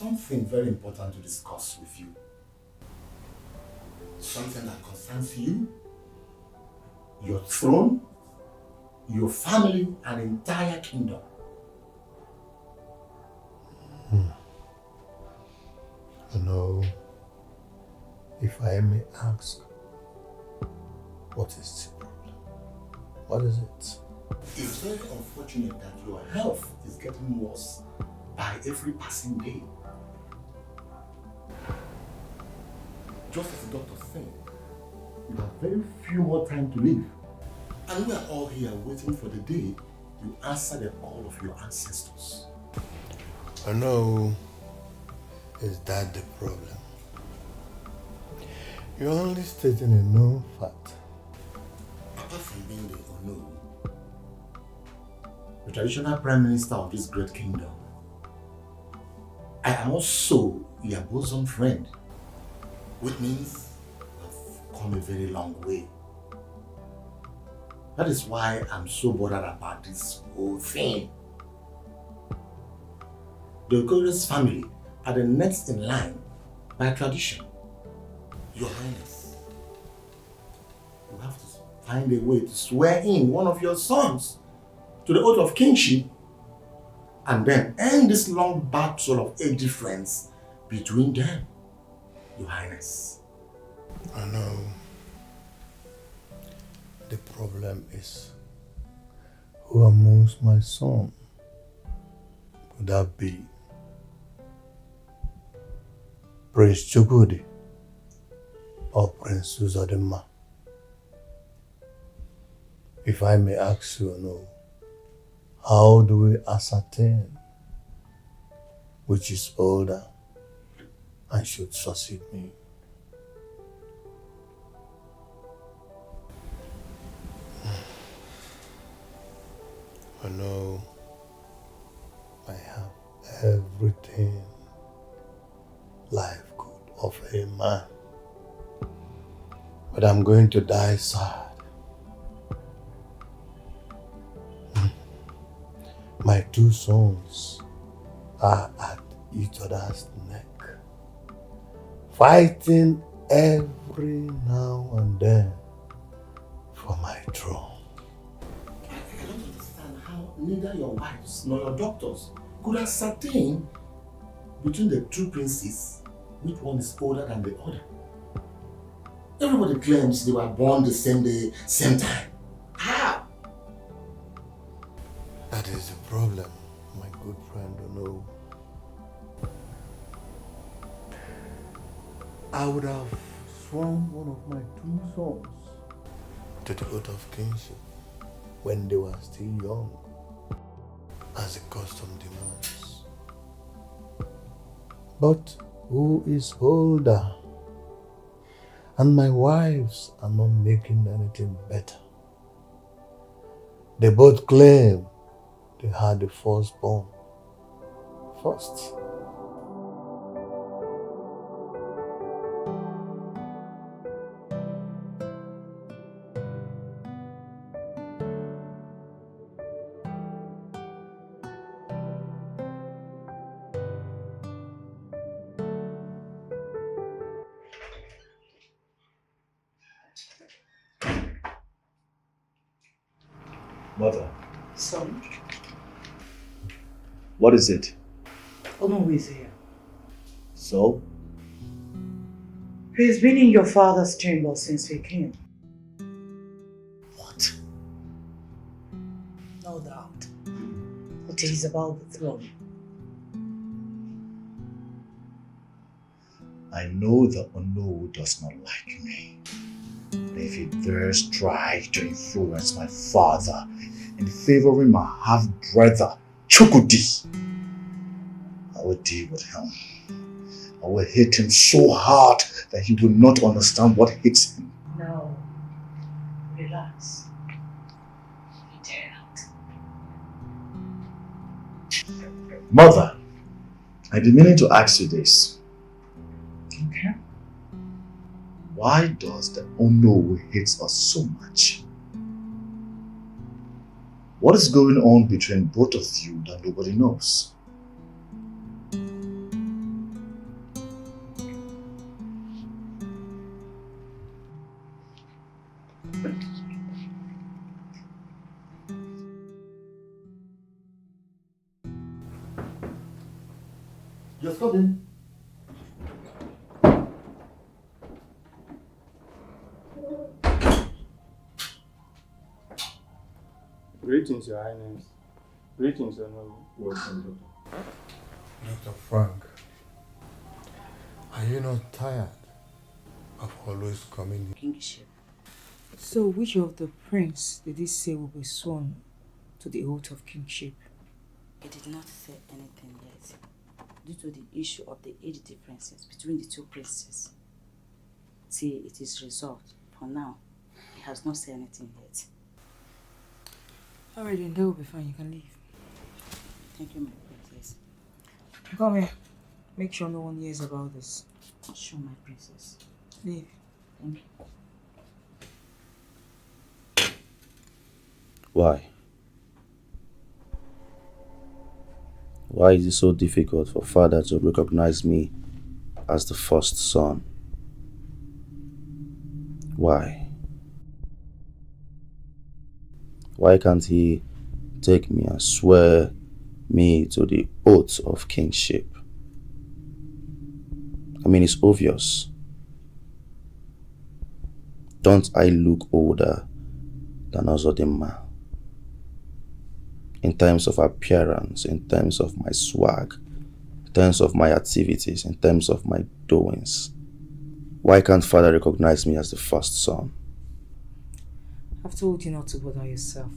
something very important to discuss with you. Something that concerns you, your throne, your family, and entire kingdom. No, if I may ask, what is the problem? What is it? It's very unfortunate that your health is getting worse by every passing day. Just as the doctor said, you have very few more time to live. And we are all here waiting for the day you answer the call of your ancestors. I know. Is that the problem? You're only stating a known fact. Apart from being the unknown, the traditional prime minister of this great kingdom, I am also your bosom friend, which means I've come a very long way. That is why I'm so bothered about this whole thing. The Okore's family are the next in line by tradition. Your Highness, you have to find a way to swear in one of your sons to the oath of kingship and then end this long battle of age difference between them, Your Highness. I know. The problem is, who amongst my son would that be? Prince Chukudi or Prince Uzodema? If I may ask you, no, how do we ascertain which is older and should succeed me? I know I have everything life could offer a man, but I'm going to die sad. My two sons are at each other's neck, fighting every now and then for my throne. I don't understand how neither your wives nor your doctors could ascertain between the two princes which one is older than the other. Everybody claims they were born the same day, same time. How? That is the problem, my good friend. No. I would have sworn one of my two sons to the oath of kingship when they were still young, as the custom demands. But who is older? And my wives are not making anything better. They both claim they had the firstborn first. Mother. Son? What is it? Omo is here. So? He's been in your father's chamber since we came. What? No doubt. It is about the throne. I know the Ono does not like me. But if he dares try to influence my father in favoring my half-brother, Chukudi, I will deal with him. I will hit him so hard that he will not understand what hits him. No. Relax. Be out. Mother, I've been meaning to ask you this. Okay. Why does the Ono hate us so much? What is going on between both of you that nobody knows? Just come in. Greetings, Your Highness. Greetings, Honorable. Welcome, Dr. Frank, are you not tired of always coming here? Kingship. So, which of the prince did he say will be sworn to the oath of kingship? He did not say anything yet, due to the issue of the age differences between the two princes. Till it is resolved, for now, he has not said anything yet. Alright, then that will be fine. You can leave. Thank you, my princess. Come here. Make sure no one hears about this. Sure, my princess. Leave. Thank you. Why? Why is it so difficult for father to recognize me as the first son? Why? Why can't he take me and swear me to the oath of kingship? I mean, it's obvious. Don't I look older than Ozodimma? In terms of appearance, in terms of my swag, in terms of my activities, in terms of my doings. Why can't father recognize me as the first son? I've told you not to bother yourself.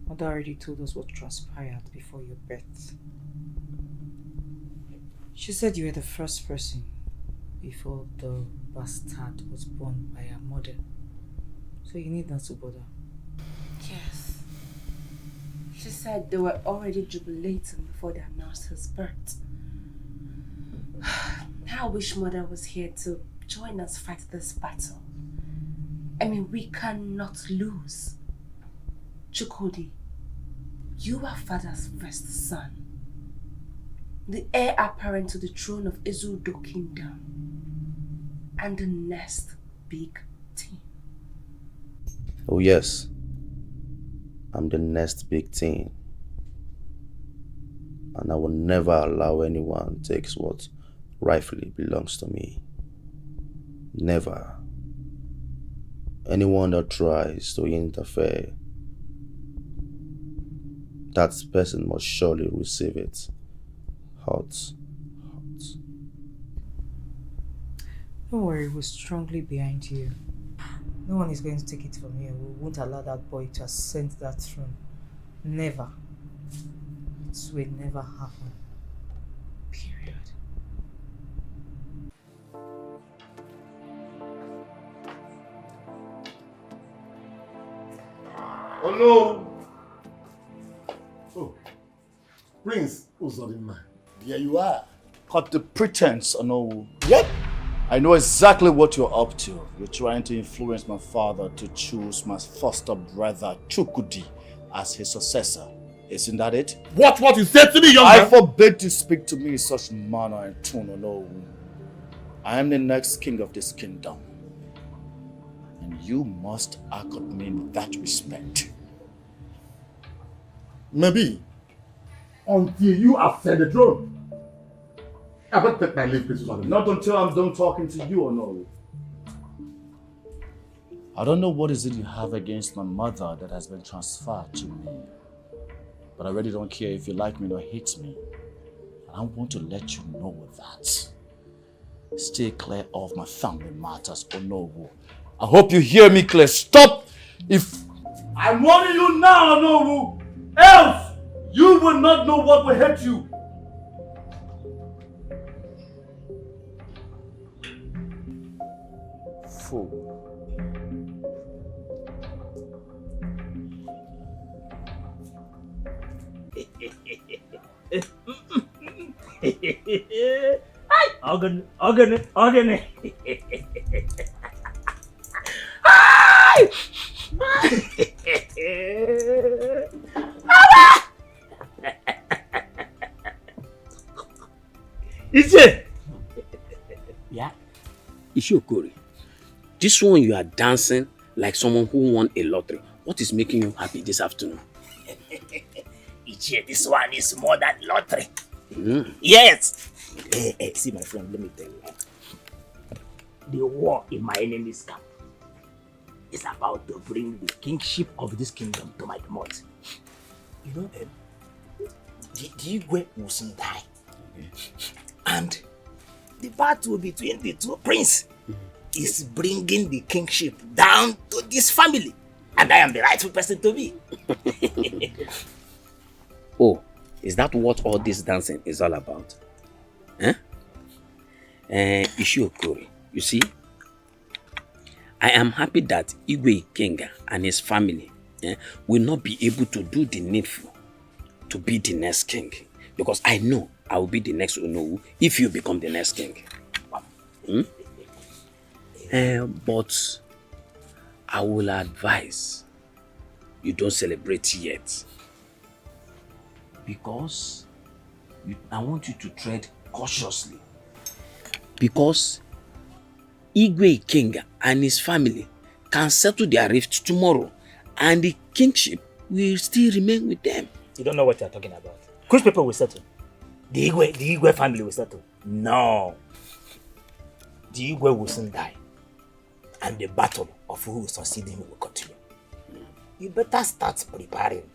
Mother already told us what transpired before your birth. She said you were the first person before the bastard was born by her mother. So you need not to bother. Yes. She said they were already jubilating before they announced his birth. I wish Mother was here to join us fight this battle. I mean, we cannot lose. Chukwudi, you are father's first son, the heir apparent to the throne of Ezudo Kingdom, and the next big team. Oh yes, I'm the next big thing. And I will never allow anyone to take what rightfully belongs to me. Never. Anyone that tries to interfere, that person must surely receive it. Hot. Don't worry, we're strongly behind you. No one is going to take it from here. We won't allow that boy to ascend that throne. Never. It will never happen. Period. Oh no! Oh, Prince Uzodimma. There you are. Cut the pretense, Onowu. Yep. I know exactly what you're up to. You're trying to influence my father to choose my foster brother, Chukwudi, as his successor. Isn't that it? What you said to me, young I man? forbid to speak to me in such manner and tone, Onowu. I am the next king of this kingdom. And you must accord me in that respect. Maybe until you ascend the throne. I better take my leave, Prince Uzodimma. Not until I'm done talking to you, Onowu. I don't know what is it you have against my mother that has been transferred to me. But I really don't care if you like me or hate me. And I want to let you know that. Stay clear of my family matters, Onowu. I hope you hear me clear. Stop! If I'm warning you now, Onowu, else you will not know what will hurt you. Fool. Organ. Iche! Yeah? Ishiokori, this one you are dancing like someone who won a lottery. What is making you happy this afternoon? Ichie, this one is more than lottery. Yes! See, my friend, let me tell you. The war in my enemy's camp is about to bring the kingship of this kingdom to my domot. You know, the Igwe will soon die. And the battle between the two princes is bringing the kingship down to this family. And I am the rightful person to be. Oh, is that what all this dancing is all about? Huh? Ishiokuri, you see, I am happy that Igwe Ikenga and his family will not be able to do the needful to be the next king. Because I know I will be the next Onowu if you become the next king. But I will advise you don't celebrate yet. Because I want you to tread cautiously. Because Igwe Ikenga and his family can settle their rift tomorrow and the kingship will still remain with them. You don't know what you're talking about. Which people will settle? The Igwe family will settle. No. The Igwe will soon die. And the battle of who will succeed him will continue. You better start preparing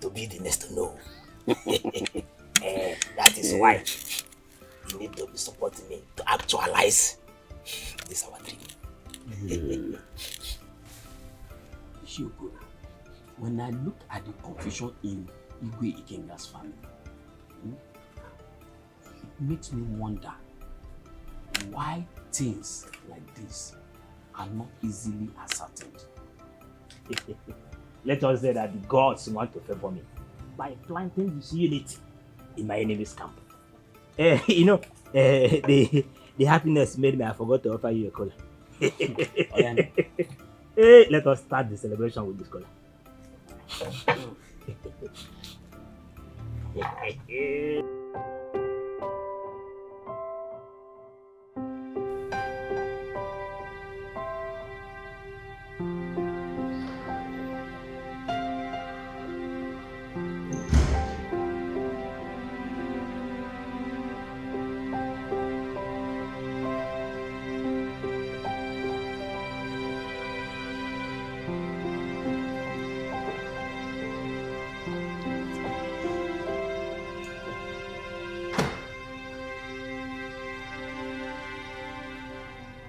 to be the next to know. That is why you need to be supporting me to actualize this our dream. Shiogo, when I look at the confusion in Igwe Ikenga's family, it makes me wonder why things like this are not easily ascertained. Let us say that the gods want to favor me by planting disunity in my enemy's camp. You know, the happiness made me I forgot to offer you a cola. Let us start the celebration with this cola.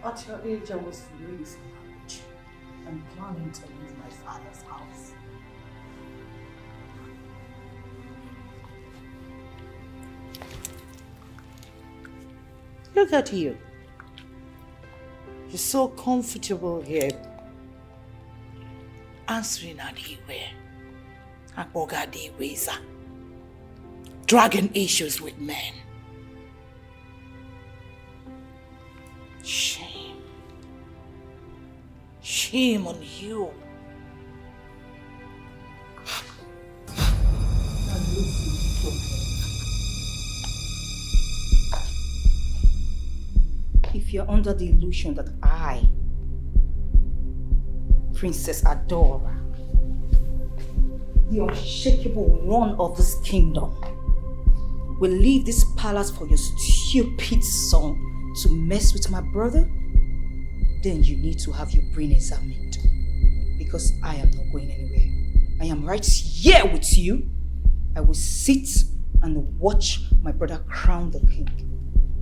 At your age, I was really so marriage and planning to leave my father's house. Look at you. You're so comfortable here. Answering Adiwe. Akboga Adiweza. Dragging issues with men. Shame. Shame on you. If you're under the illusion that I, Princess Adora, the unshakable one of this kingdom, will leave this palace for your stupid son to mess with my brother, then you need to have your brain examined. Because I am not going anywhere. I am right here with you. I will sit and watch my brother crown the king.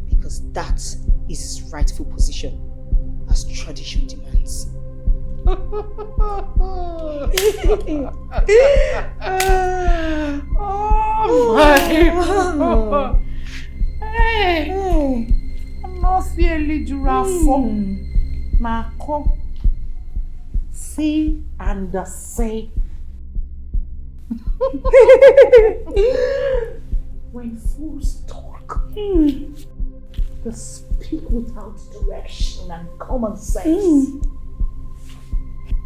Because that is his rightful position, as tradition demands. Oh my! Hey! I'm not fairly durafo. Marco, see and say. When fools talk, they speak without direction and common sense.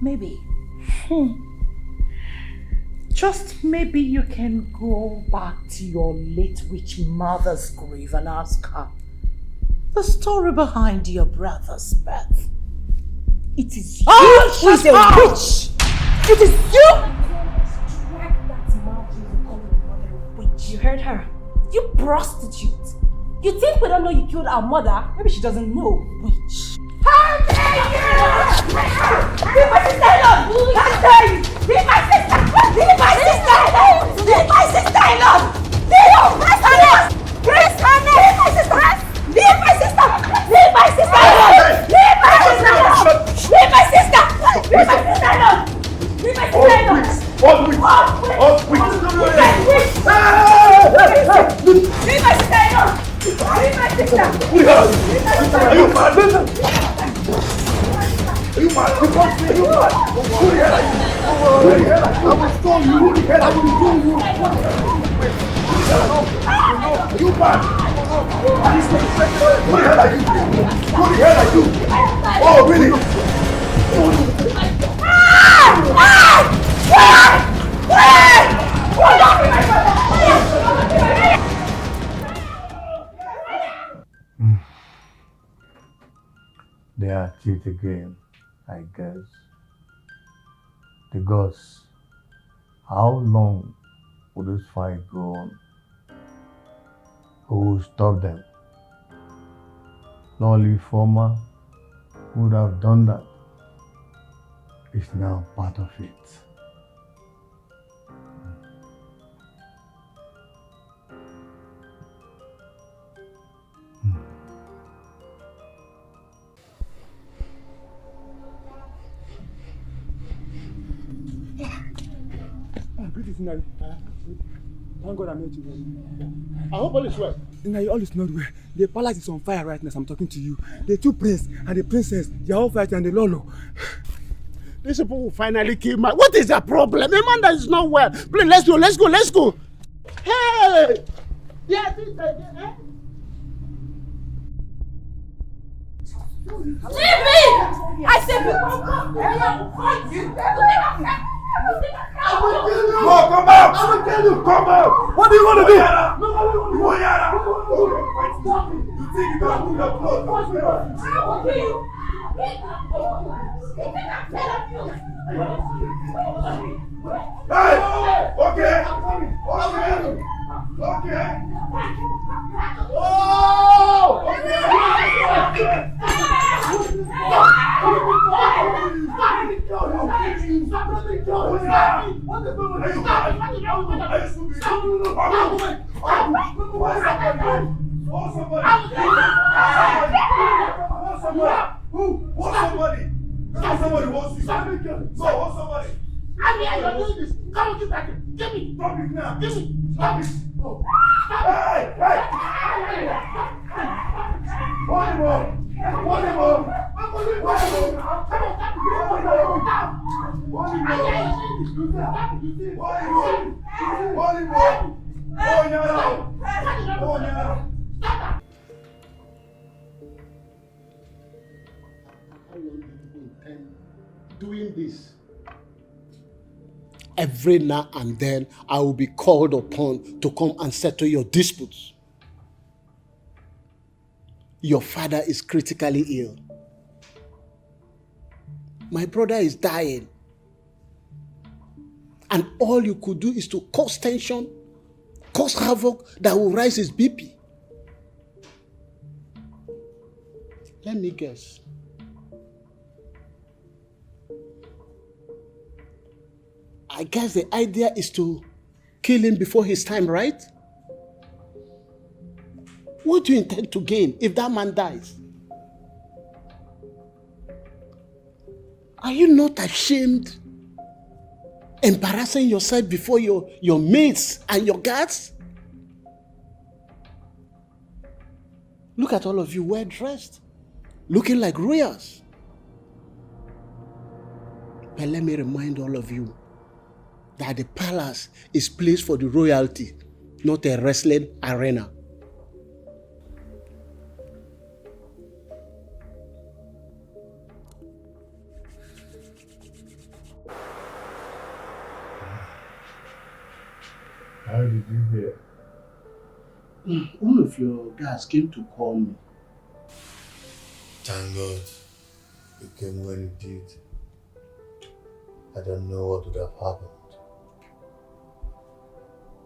Maybe, just maybe you can go back to your late witch mother's grave and ask her the story behind your brother's birth. It is you who is a witch! It is you! You heard her. You prostitute! You think we don't know you killed our mother? Maybe she doesn't know. Witch. How dare you! Leave my sister alone! How dare you! Leave my sister! Leave my sister alone! Leave my sister alone! Leave my sister! Leave my sister! Leave my sister! Leave my sister alone! Leave my sister alone! Leave my sister! Leave my sister alone! Leave my sister alone! All weeks! All weeks! Leave my sister alone! Leave my sister! Are you mad? Are you mad? Who the hell are you? Who the hell are you? I will stone you. Who the hell are you? Are you mad? Who the hell are you? Who the hell are you? Oh, really? They are at it again, I guess. The gods, how long will this fight go on? Who will stop them? Lolly former would have done that. Is now part of it. Greetings, Nari. Thank God I met you. I hope all is well. Nari, all is not well. The palace is on fire right now as I'm talking to you. The two princes and the princess, they are all fighting and the Lolo. These people will finally kill my... What is the problem? A man that is not well. Please, let's go, let's go, let's go. Hey! Yeah, Leave me! I said No, come out! I will tell you, come out! What do you want to do? You want to you think you can move your blood? I will kill you! Hey! Okay! Okay! Okay! Oh! Okay! Somebody wants you. Somebody. I'm here, you're doing this. Come on, get back here. Give me. Stop it now. Give me. Stop it. Oh. Hey! Hey! One more. One more. Doing this. Every now and then, I will be called upon to come and settle your disputes. Your father is critically ill. My brother is dying. And all you could do is to cause tension, cause havoc that will rise his BP. Let me guess. I guess the idea is to kill him before his time, right? What do you intend to gain if that man dies? Are you not ashamed, embarrassing yourself before your mates and your guards? Look at all of you well dressed, looking like royals. But let me remind all of you that the palace is place for the royalty, not a wrestling arena. How did you hear? One of your guys came to call me. Thank God you came when you did. I don't know what would have happened.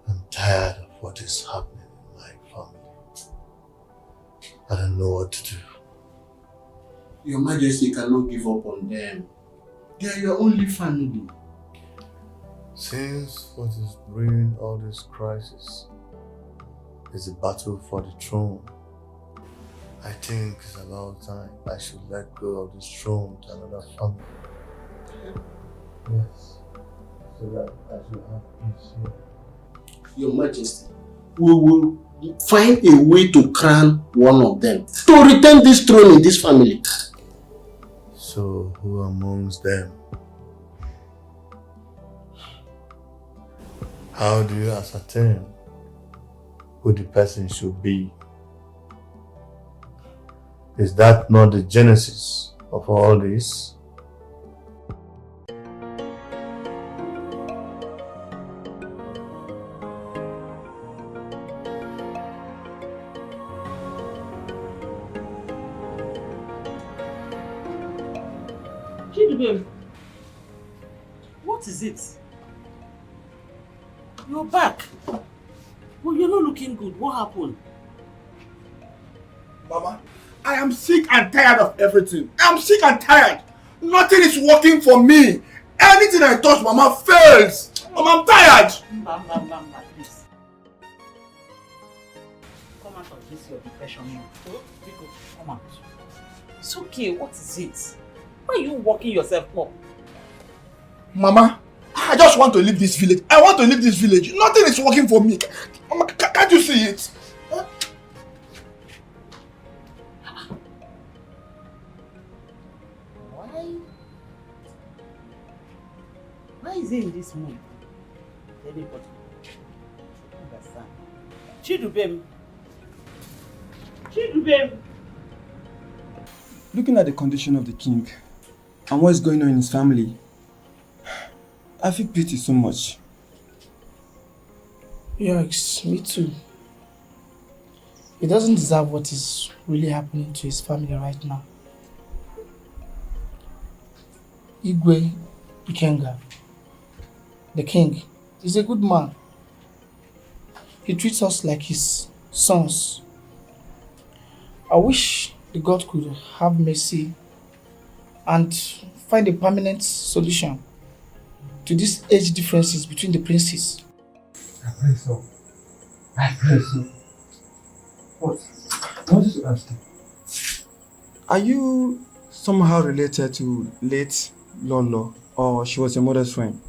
I'm tired of what is happening in my I don't know what to do. Your Majesty cannot give up on them. They are your only family. Since what is bringing all this crisis is a battle for the throne, I think it's about time I should let go of this throne to another family. Yes, so that I should have peace here. Your Majesty, we will find a way to crown one of them, to retain this throne in this family. So, who amongst them? How do you ascertain who the person should be? Is that not the genesis of all this? Babe, what is it? You're back. Well, you're not looking good. What happened? Mama, I am sick and tired of everything. I'm sick and tired. Nothing is working for me. Anything I touch, Mama, fails. Mama, I'm tired. Mama, please. Come out of this your depression now. Come out. It's okay. What is it? Why are you working yourself up? Mama, I just want to leave this village. I want to leave this village. Nothing is working for me. Mama, can't you see it? Huh? Why is he in this mood? Anybody? Understand? Chidubem. Looking at the condition of the king and what's going on in his family, I feel pity so much. Yikes, me too. He doesn't deserve what is really happening to his family right now. Igwe Ikenga, the king, is a good man. He treats us like his sons. I wish the God could have mercy and find a permanent solution to these age differences between the princes. I pray so. What? I wanted to ask you. Are you somehow related to late Lolo, or she was your mother's friend?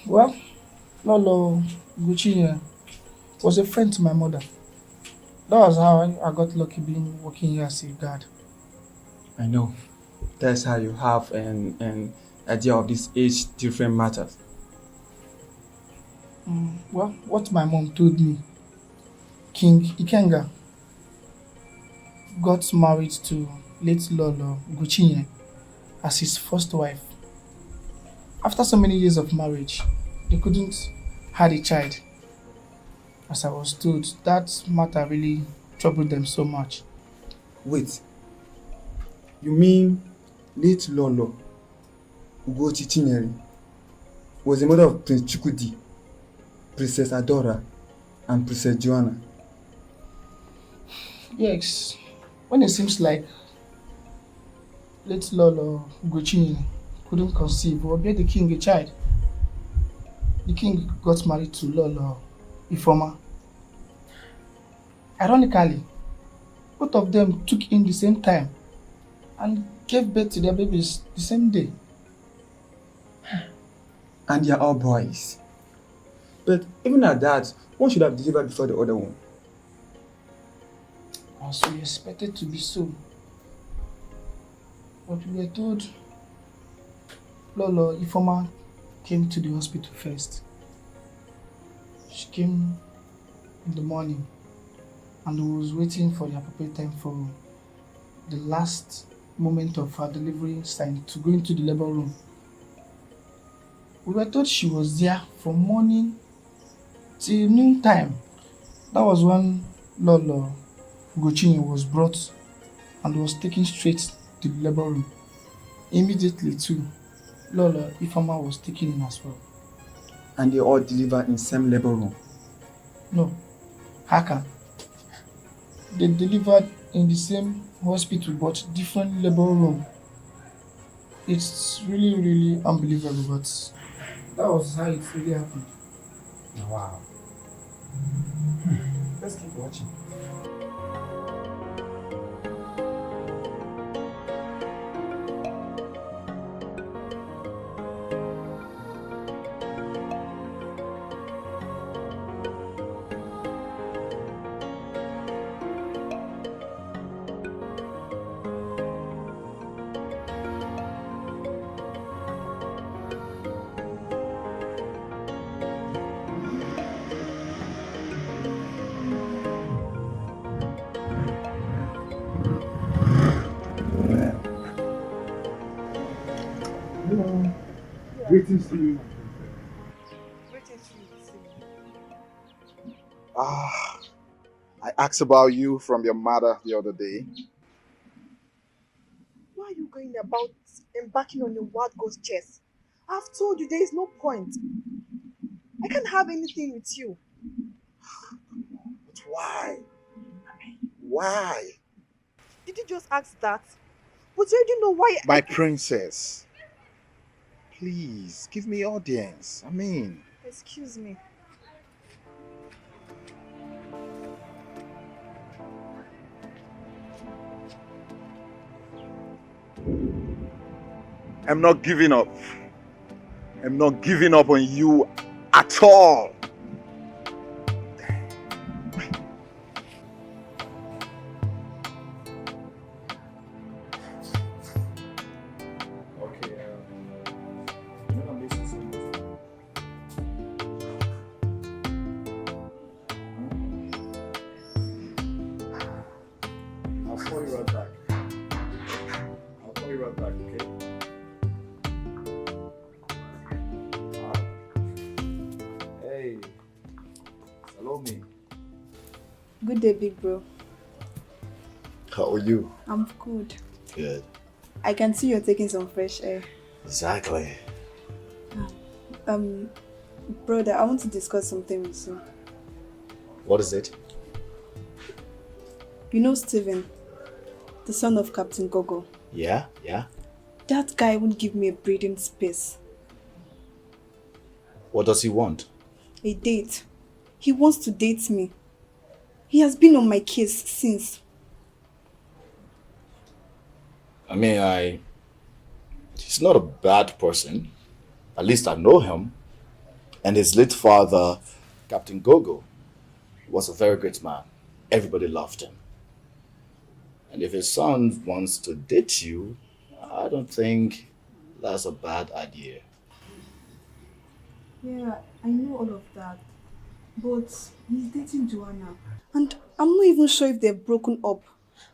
Well, Lolo Gucci was a friend to my mother. That was how I got lucky being working here as a guard. I know. That's how you have an idea of this age different matters. Well, what my mom told me, King Ikenga got married to late Lolo Gucci as his first wife. After so many years of marriage, they couldn't have a child. As I was told, that matter really troubled them so much. Wait, you mean late Lolo Ugochi Chinyere was the mother of Prince Chukwudi, Princess Adora, and Princess Joanna? Yes, when it seems like late Lolo Ugochi couldn't conceive or bear the king a child, the king got married to Lolo Ifoma. Ironically, both of them took in the same time and gave birth to their babies the same day. And they are all boys. But even at that, one should have delivered before the other one. As we expected to be so. But we were told Lolo Ifoma came to the hospital first. She came in the morning and was waiting for the appropriate time for the last moment of her delivery sign to go into the labor room. We were told she was there from morning till noon time. That was when Lolo Ugochi was brought and was taken straight to the labor room. Immediately too, Lolo Ifoma was taken in as well. And they all delivered in same labor room? No, Haka. they delivered in the same hospital but different labor room. It's really, really unbelievable, but that was how it really happened. Wow. Let's keep watching. Greetings to you. I asked about you from your mother the other day. Why are you going about embarking on a wild goose chase? I've told you there is no point. I can't have anything with you. But why? Why? Did you just ask that? But you already know why. My princess. Please, give me audience. Excuse me. I'm not giving up. I'm not giving up on you at all. Good day, big bro. How are you? I'm good. Good. I can see you're taking some fresh air. Exactly. Brother, I want to discuss something with you. What is it? You know Steven, the son of Captain Gogo? Yeah. That guy won't give me a breathing space. What does he want? A date. He wants to date me. He has been on my case since. He's not a bad person. At least I know him. And his late father, Captain Gogo, was a very great man. Everybody loved him. And if his son wants to date you, I don't think that's a bad idea. Yeah, I know all of that. But he's dating Joanna. And I'm not even sure if they've broken up.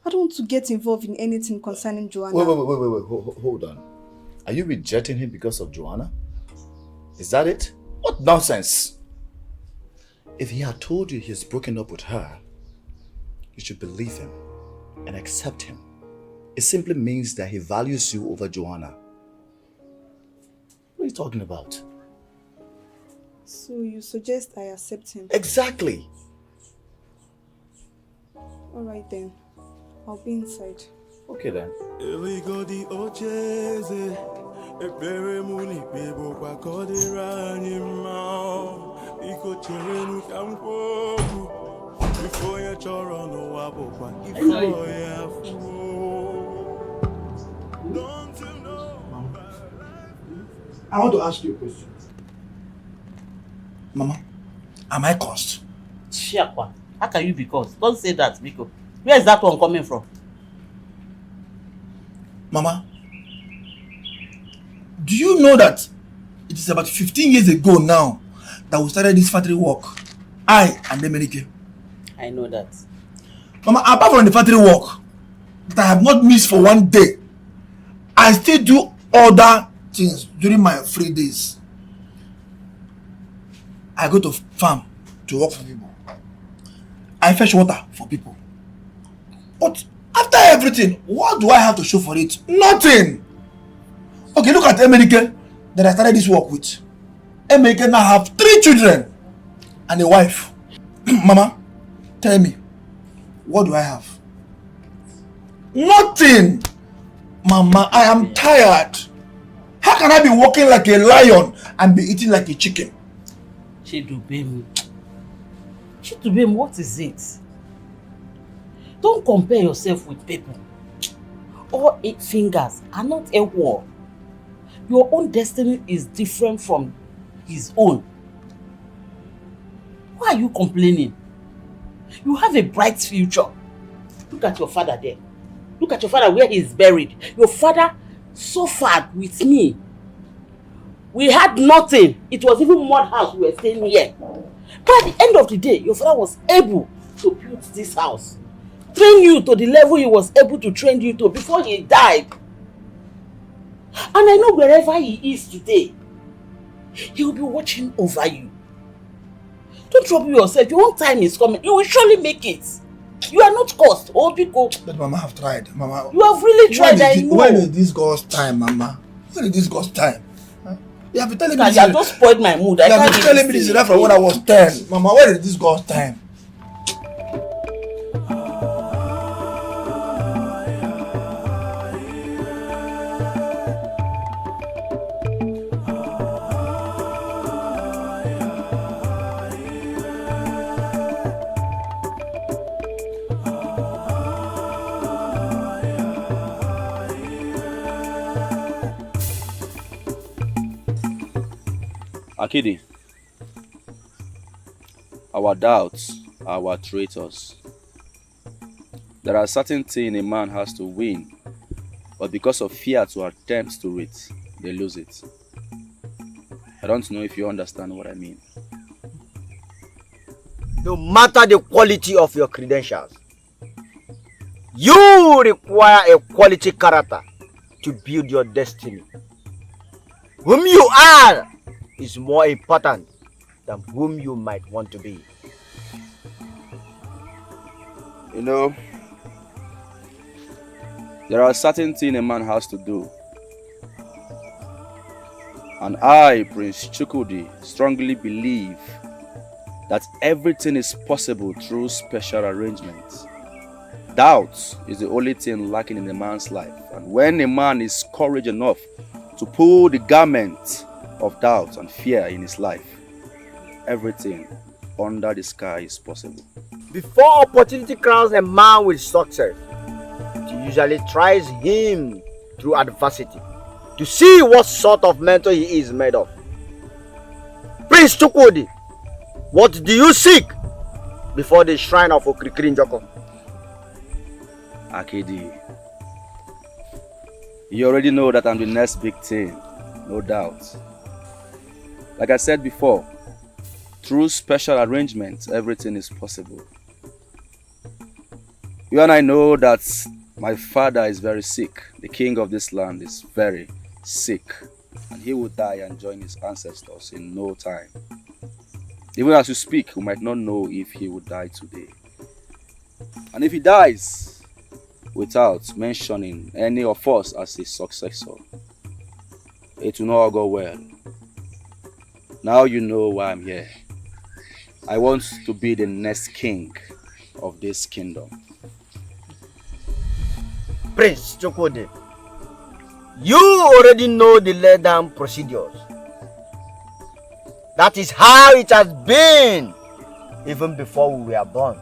I don't want to get involved in anything concerning Joanna. Wait, hold on. Are you rejecting him because of Joanna? Is that it? What nonsense! If he had told you he's broken up with her, you should believe him and accept him. It simply means that he values you over Joanna. What are you talking about? So you suggest I accept him? Exactly. Alright then. I'll be inside. Okay then. I want to ask you a question. Mama, am I cursed? Shakwa, how can you be cursed? Don't say that, Miko. Where is that one coming from? Mama, do you know that it is about 15 years ago now that we started this factory work? I and Emeka. I know that. Mama, apart from the factory work that I have not missed for one day, I still do other things during my free days. I go to farm to work for people. I fetch water for people. But after everything, what do I have to show for it? Nothing! Okay, look at Emeka that I started this work with. Emeka now have 3 children and a wife. Mama, tell me, What do I have? Nothing! Mama, I am tired. How can I be walking like a lion and be eating like a chicken? Chidubem, what is it? Don't compare yourself with people. All 8 fingers are not equal. Your own destiny is different from his own. Why are you complaining? You have a bright future. Look at your father there. Look at your father where he is buried. Your father suffered with me. We had nothing. It was even mud house we were staying here. But at the end of the day, your father was able to build this house. Train you to the level he was able to train you to before he died. And I know wherever he is today, he will be watching over you. Don't trouble yourself. Your own time is coming. You will surely make it. You are not cursed. Oh, people. But Mama, have tried. Mama, you have really tried. I know. When is this God's time, Mama? When is this God's time? Huh? You have been telling me this. You have just spoiled my mood. You have been telling me this from when I was 10. Mama, where is this God's time? Akidi, our doubts are our traitors. There are certain things a man has to win, but because of fear to attempt to it, they lose it. I don't know if you understand what I mean. No matter the quality of your credentials, you require a quality character to build your destiny. Whom you are is more important than whom you might want to be. You know, there are certain things a man has to do. And I, Prince Chukwudi, strongly believe that everything is possible through special arrangements. Doubt is the only thing lacking in a man's life. And when a man is courageous enough to pull the garment of doubt and fear in his life, everything under the sky is possible. Before opportunity crowns a man with success, it usually tries him through adversity to see what sort of mentor he is made of. Prince Chukwudi, what do you seek before the shrine of Okrikiri Njoko? Akidi, you already know that I'm the next big thing, no doubt. Like I said before, through special arrangements, everything is possible. You and I know that my father is very sick. The king of this land is very sick. And he will die and join his ancestors in no time. Even as you speak, we might not know if he will die today. And if he dies without mentioning any of us as his successor, it will not go well. Now you know why I'm here. I want to be the next king of this kingdom. Prince Chukwudi, you already know the laid-down procedures. That is how it has been even before we were born.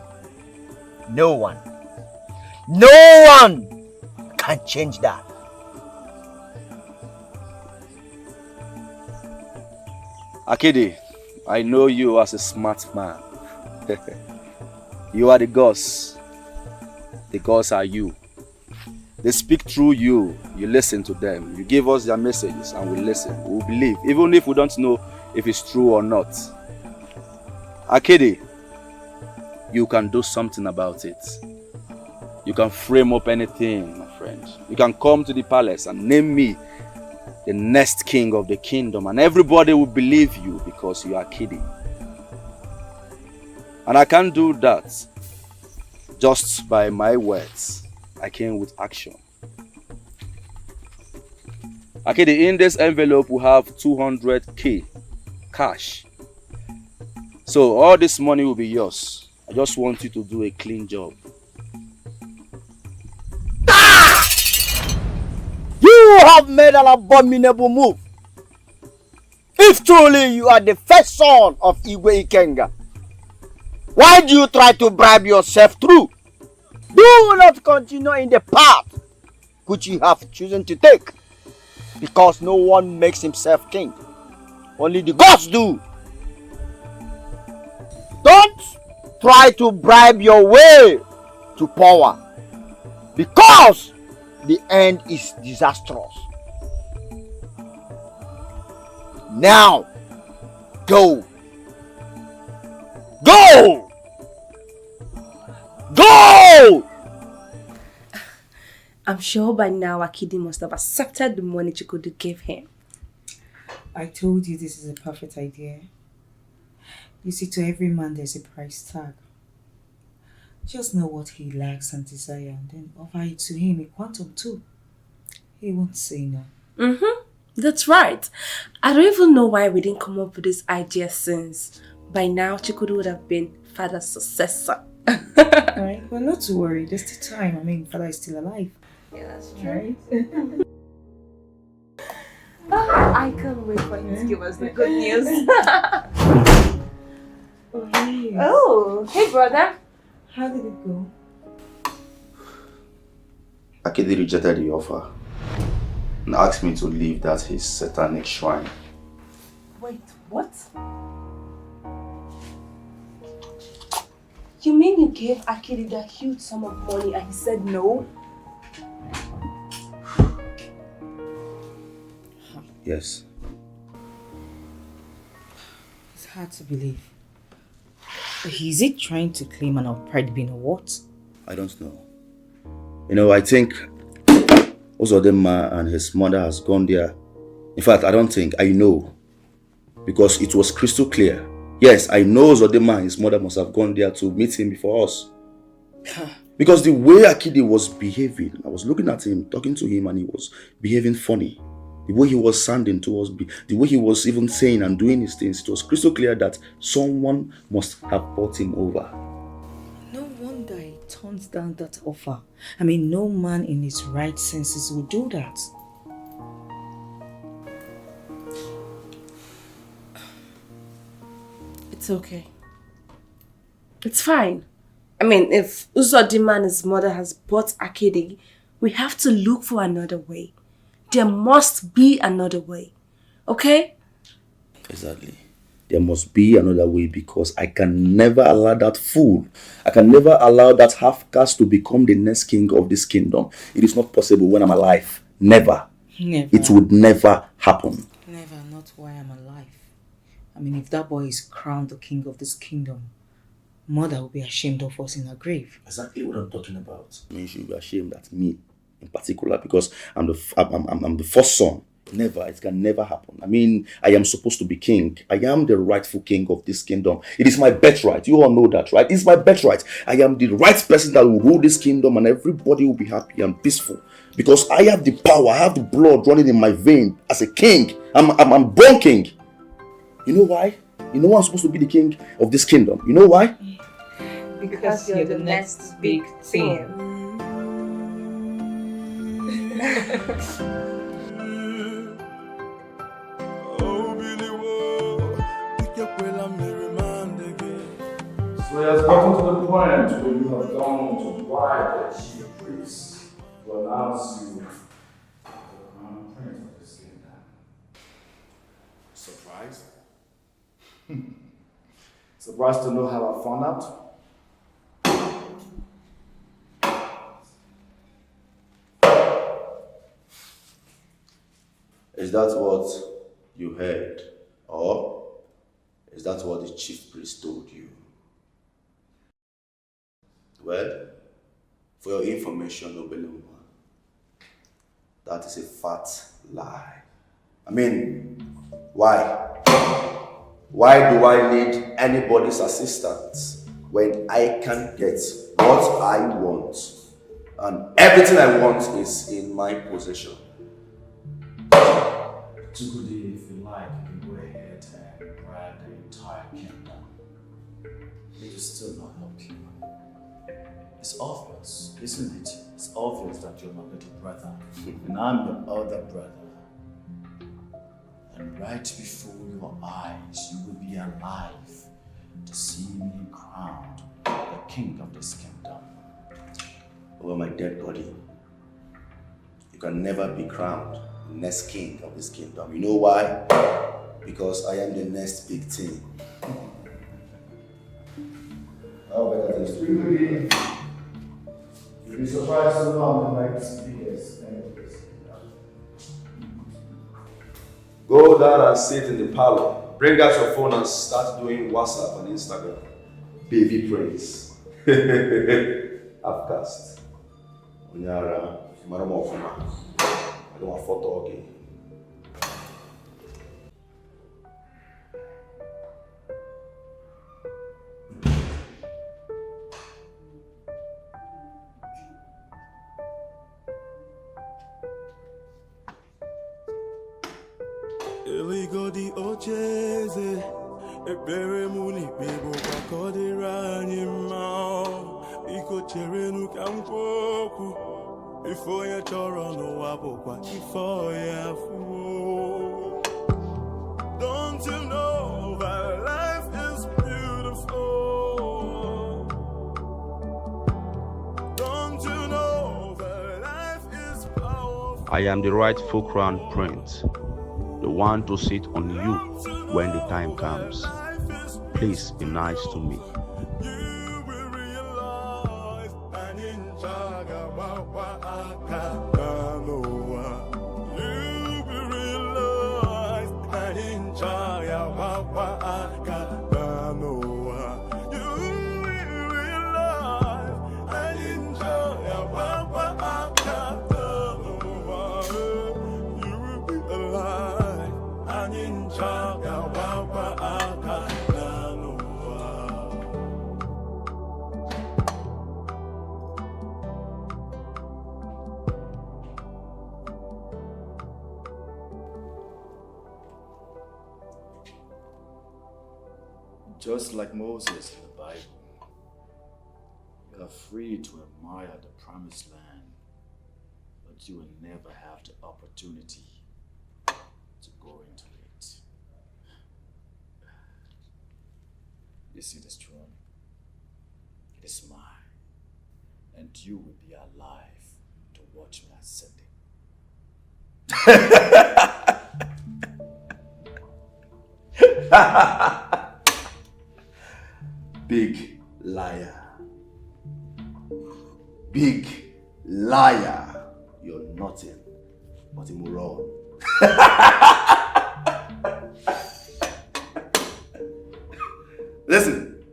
No one can change that. Akidi, I know you as a smart man. You are the gods. The gods are you. They speak through you. You listen to them. You give us their messages and we listen. We believe, even if we don't know if it's true or not. Akidi, you can do something about it. You can frame up anything, my friend. You can come to the palace and name me the next king of the kingdom, and everybody will believe you because you are kidding. And I can't do that just by my words. I came with action. Okay, in this envelope we have 200k cash. So all this money will be yours. I just want you to do a clean job. You have made an abominable move. If truly you are the first son of Igwe Ikenga, why do you try to bribe yourself through? Do not continue in the path which you have chosen to take, because no one makes himself king. Only the gods do. Don't try to bribe your way to power, because the end is disastrous. Now, go. Go! Go! I'm sure by now Akidi must have accepted the money Chukwudi gave him. I told you this is a perfect idea. You see, to every man there's a price tag. Just know what he lacks and desire, and then offer it to him in quantum too. He won't say no. That's right. I don't even know why we didn't come up with this idea since. By now, Chukwudi would have been father's successor. Alright, well, not to worry. There's still time. I mean, father is still alive. Yeah, that's true. I can't wait for him to give us the good news. Oh, hey brother. How did it go? Akidi rejected the offer and asked me to leave that his satanic shrine. Wait, what? You mean you gave Akidi that huge sum of money and he said no? Yes. It's hard to believe. Is he trying to claim an upright being or what? I don't know. You know, I think Uzodinma and his mother has gone there. In fact, I don't think, I know. Because it was crystal clear. Yes, I know Uzodinma and his mother must have gone there to meet him before us. Because the way Akidi was behaving, I was looking at him, talking to him, and he was behaving funny. The way he was sounding towards me, the way he was even saying and doing his things, it was crystal clear that someone must have brought him over. No wonder he turns down that offer. I mean, no man in his right senses would do that. It's okay. It's fine. I mean, if Uzodinma and his mother has bought Akidi, we have to look for another way. There must be another way. Okay? Exactly. There must be another way, because I can never allow that fool, I can never allow that half-caste to become the next king of this kingdom. It is not possible when I'm alive. Never. Never. It would never happen. Never, not while I'm alive. I mean, if that boy is crowned the king of this kingdom, mother will be ashamed of us in her grave. Exactly what I'm talking about. I mean, she will be ashamed at me in particular, because I'm the first son. Never, it can never happen. I mean, I am supposed to be king. I am the rightful king of this kingdom. It is my birthright. You all know that, right? It's my birthright. I am the right person that will rule this kingdom, and everybody will be happy and peaceful. Because I have the power, I have the blood running in my vein as a king. I'm born king. You know why? You know why I'm supposed to be the king of this kingdom? You know why? Because you're the next big thing. So he has gotten to the point where you have gone to bribe the chief priest to announce you the crown prince of this kingdom. Surprised? Surprised to know how I found out? Is that what you heard? Or is that what the chief priest told you? Well, for your information, Nobeluma, that is a fat lie. I mean, why? Why do I need anybody's assistance when I can get what I want? And everything I want is in my possession. Chukwudi, if you like, you can go ahead and grab the entire kingdom. It will still not help you. It's obvious, isn't it? It's obvious that you're my little brother, and I'm your older brother. And right before your eyes, you will be alive to see me crowned the king of this kingdom. Over my dead body, you can never be crowned the next king of this kingdom. You know why? Because I am the next big thing. How better than speaking? You'll be surprised to know I'm the next biggest thing of this kingdom. Go down and sit in the parlor. Bring out your phone and start doing WhatsApp and Instagram. Baby praise. Upcast. Onyara, I don't want photo again. Eligo di ocheze, ebere muni bebo kakodira nyima. Iko cherenu kamkoku, ifo ya choro no wabokwa, ifo ya fu. Don't you know that life is beautiful? Don't you know that life is powerful? I am the rightful crown prince, the one to sit on you when the time comes. Please be nice to me. Just like Moses in the Bible, you are free to admire the promised land, but you will never have the opportunity to go into it. You see this throne? It is mine, and you will be alive to watch me ascend it. Big liar. Big liar. You're nothing but a moron. Listen,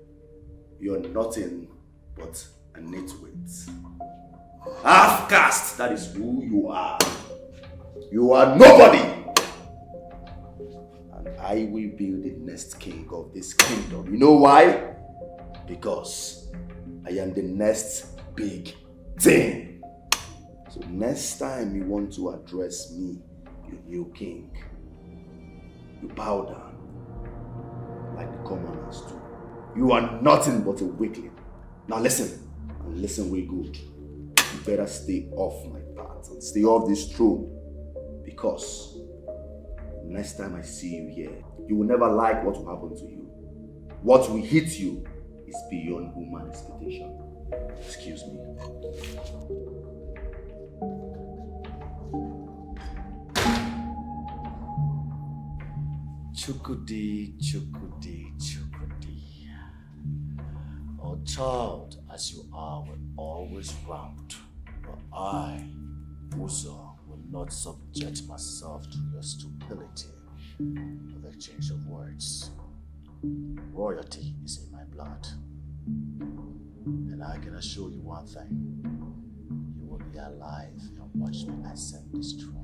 you're nothing but a nitwit. Half caste, that is who you are. You are nobody. And I will be the next king of this kingdom. You know why? Because I am the next big thing. So next time you want to address me, your new king, you bow down like the commoners do. You are nothing but a weakling. Now listen, and listen way good. You better stay off my path and stay off this throne, because next time I see you here, you will never like what will happen to you. What will hit you is beyond human expectation. Excuse me. Chukudi, Chukudi, Chukudi. Oh, child as you are will always round, but I, Uzo, will not subject myself to your stupidity with exchange of words. Royalty is in my blood, and I can assure you one thing: you will be alive and watch me ascend this throne.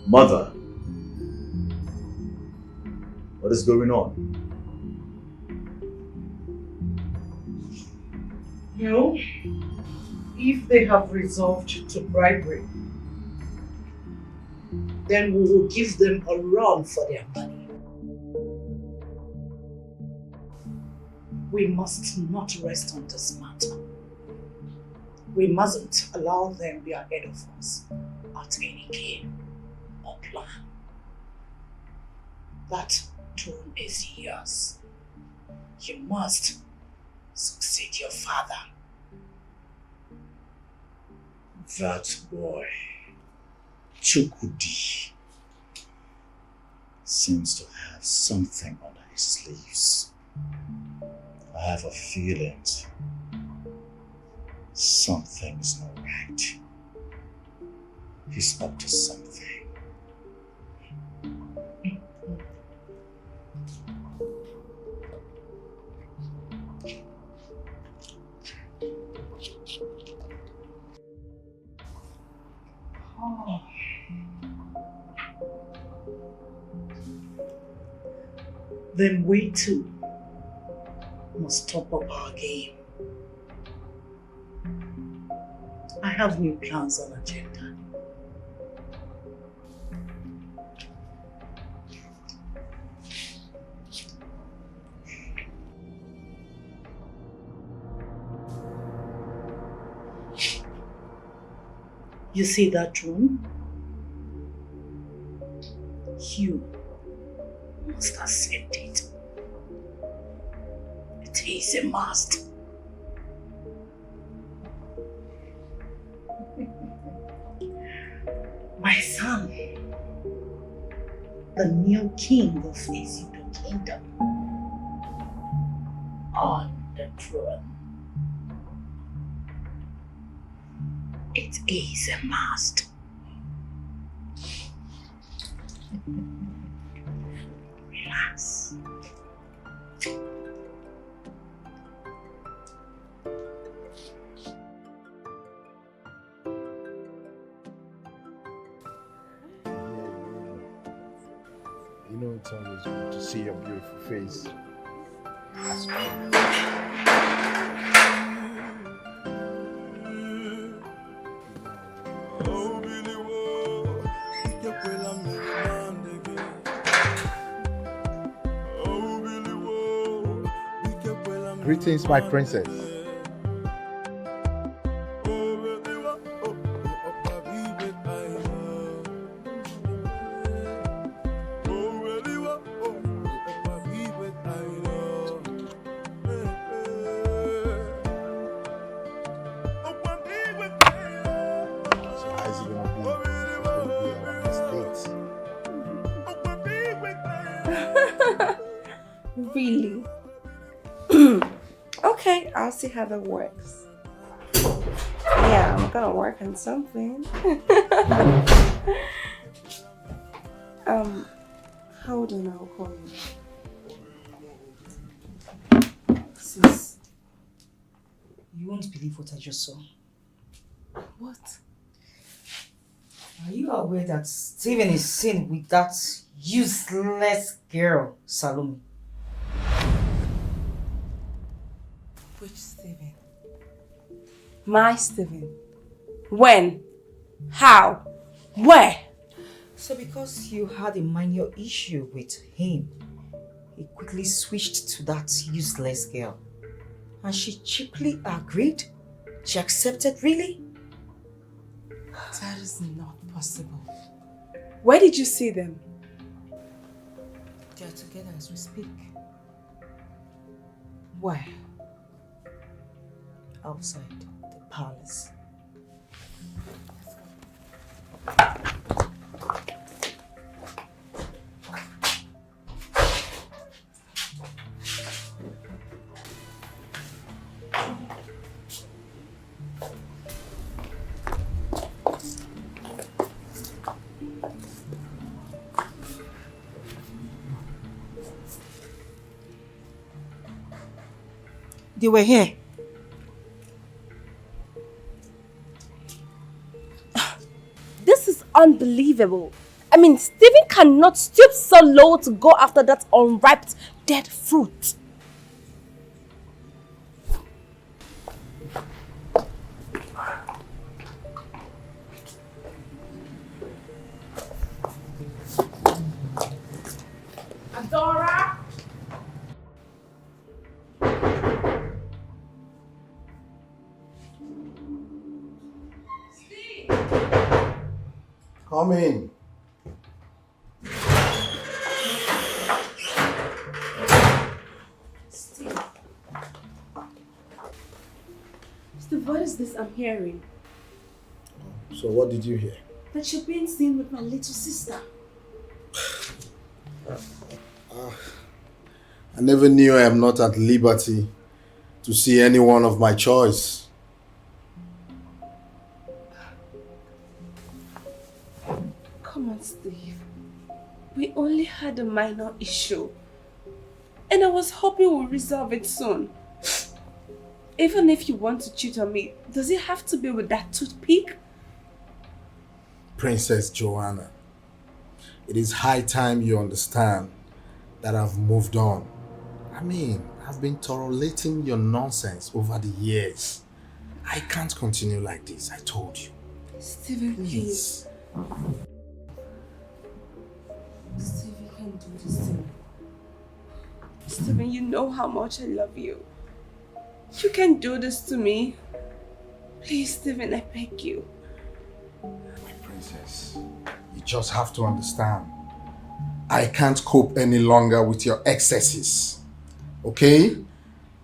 Mother, what is going on? No. If they have resolved to bribery, then we will give them a run for their money. We must not rest on this matter. We mustn't allow them be ahead of us at any game or plan. That throne is yours. You must succeed your father. That boy, Chukwudi, seems to have something under his sleeves. I have a feeling something's not right. He's up to something. Oh. Then we too must top up our game. I have new plans on agenda. You see that room? You must accept it. It is a must. My son, the new king of Ezido Kingdom, on the throne. It is a must. Relax. You know, it's always good to see your beautiful face. Greetings, my princess. Really? Okay, I'll see how that works. Yeah, I'm gonna work on something. Hold on, I'll call you. Sis, you won't believe what I just saw. What? Are you aware that Steven is seen with that useless girl, Salome? Which Steven? My Steven? When? How? Where? So because you had a minor issue with him, he quickly switched to that useless girl. And she cheaply agreed? She accepted, really? That is not possible. Where did you see them? They are together as we speak. Where? Outside the palace. They were here. This is unbelievable. I mean, Stephen cannot stoop so low to go after that unripe dead fruit. Adora! Come in. Steve, what is this I'm hearing? So what did you hear? That you're being seen with my little sister. I never knew I am not at liberty to see anyone of my choice. Come on, Steve. We only had a minor issue. And I was hoping we'll resolve it soon. Even if you want to cheat on me, does it have to be with that toothpick? Princess Joanna, it is high time you understand that I've moved on. I mean, I've been tolerating your nonsense over the years. I can't continue like this, I told you. Steven, please. Steve, you can't do this to me. Steven, you know how much I love you. You can't do this to me. Please, Steven, I beg you. My princess, you just have to understand. I can't cope any longer with your excesses. Okay?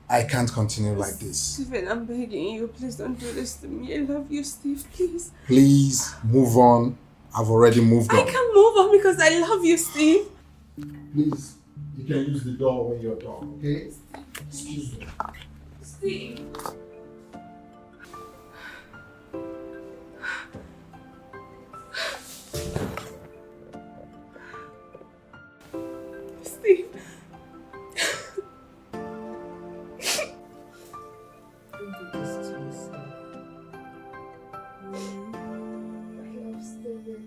I can't continue like this. Steven, I'm begging you. Please don't do this to me. I love you, Steve. Please. Please, move on. I've already moved on. I can't move on because I love you, Steve. Please, you can use the door when you're done, okay? Excuse me. Steve. Steve. Don't do this to yourself. I love Steven.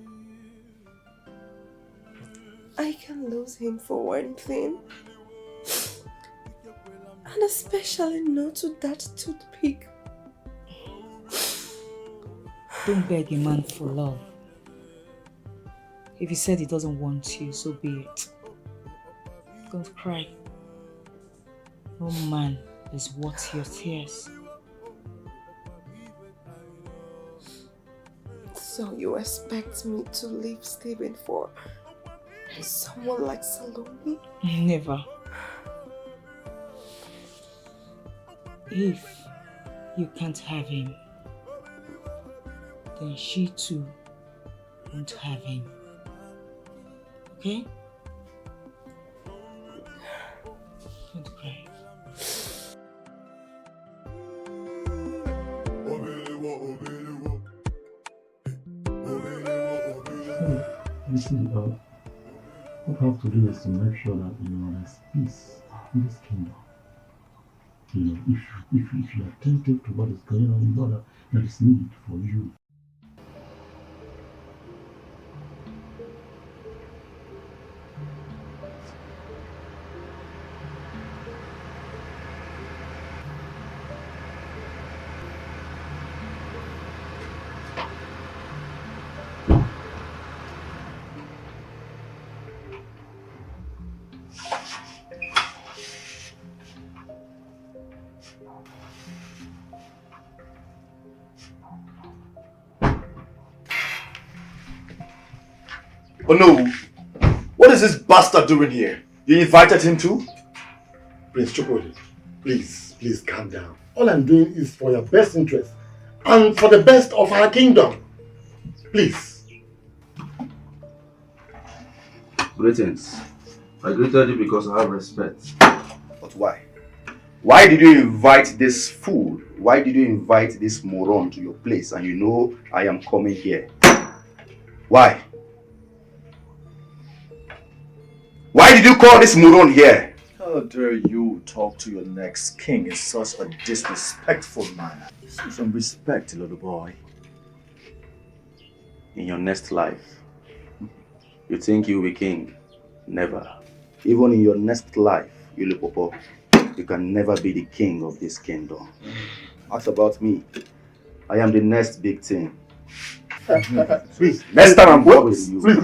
I can lose him for one thing. And especially not to that toothpick. Don't beg a man for love. If he said he doesn't want you, so be it. Don't cry. No man is worth your tears. So you expect me to leave Stephen for someone like Salome? Never. If you can't have him, then she too won't have him. Okay? Don't cry. Listen, what we have to do is to make sure that there's peace in this kingdom. If you are attentive to what is going on in order, there is need for you. Oh no! What is this bastard doing here? You invited him too? Prince Chukwudi, please calm down. All I'm doing is for your best interest and for the best of our kingdom. Please. Greetings. I greeted you because I have respect. But why? Why did you invite this fool? Why did you invite this moron to your place and you know I am coming here? Why? Why did you call this moron here? Oh, How dare you talk to your next king in such a disrespectful manner? Show some respect, little boy. In your next life, you think you'll be king? Never. Even in your next life, Yulipopo, you can never be the king of this kingdom. Ask about me. I am the next big thing. Please, Next time I'm going with you. Please.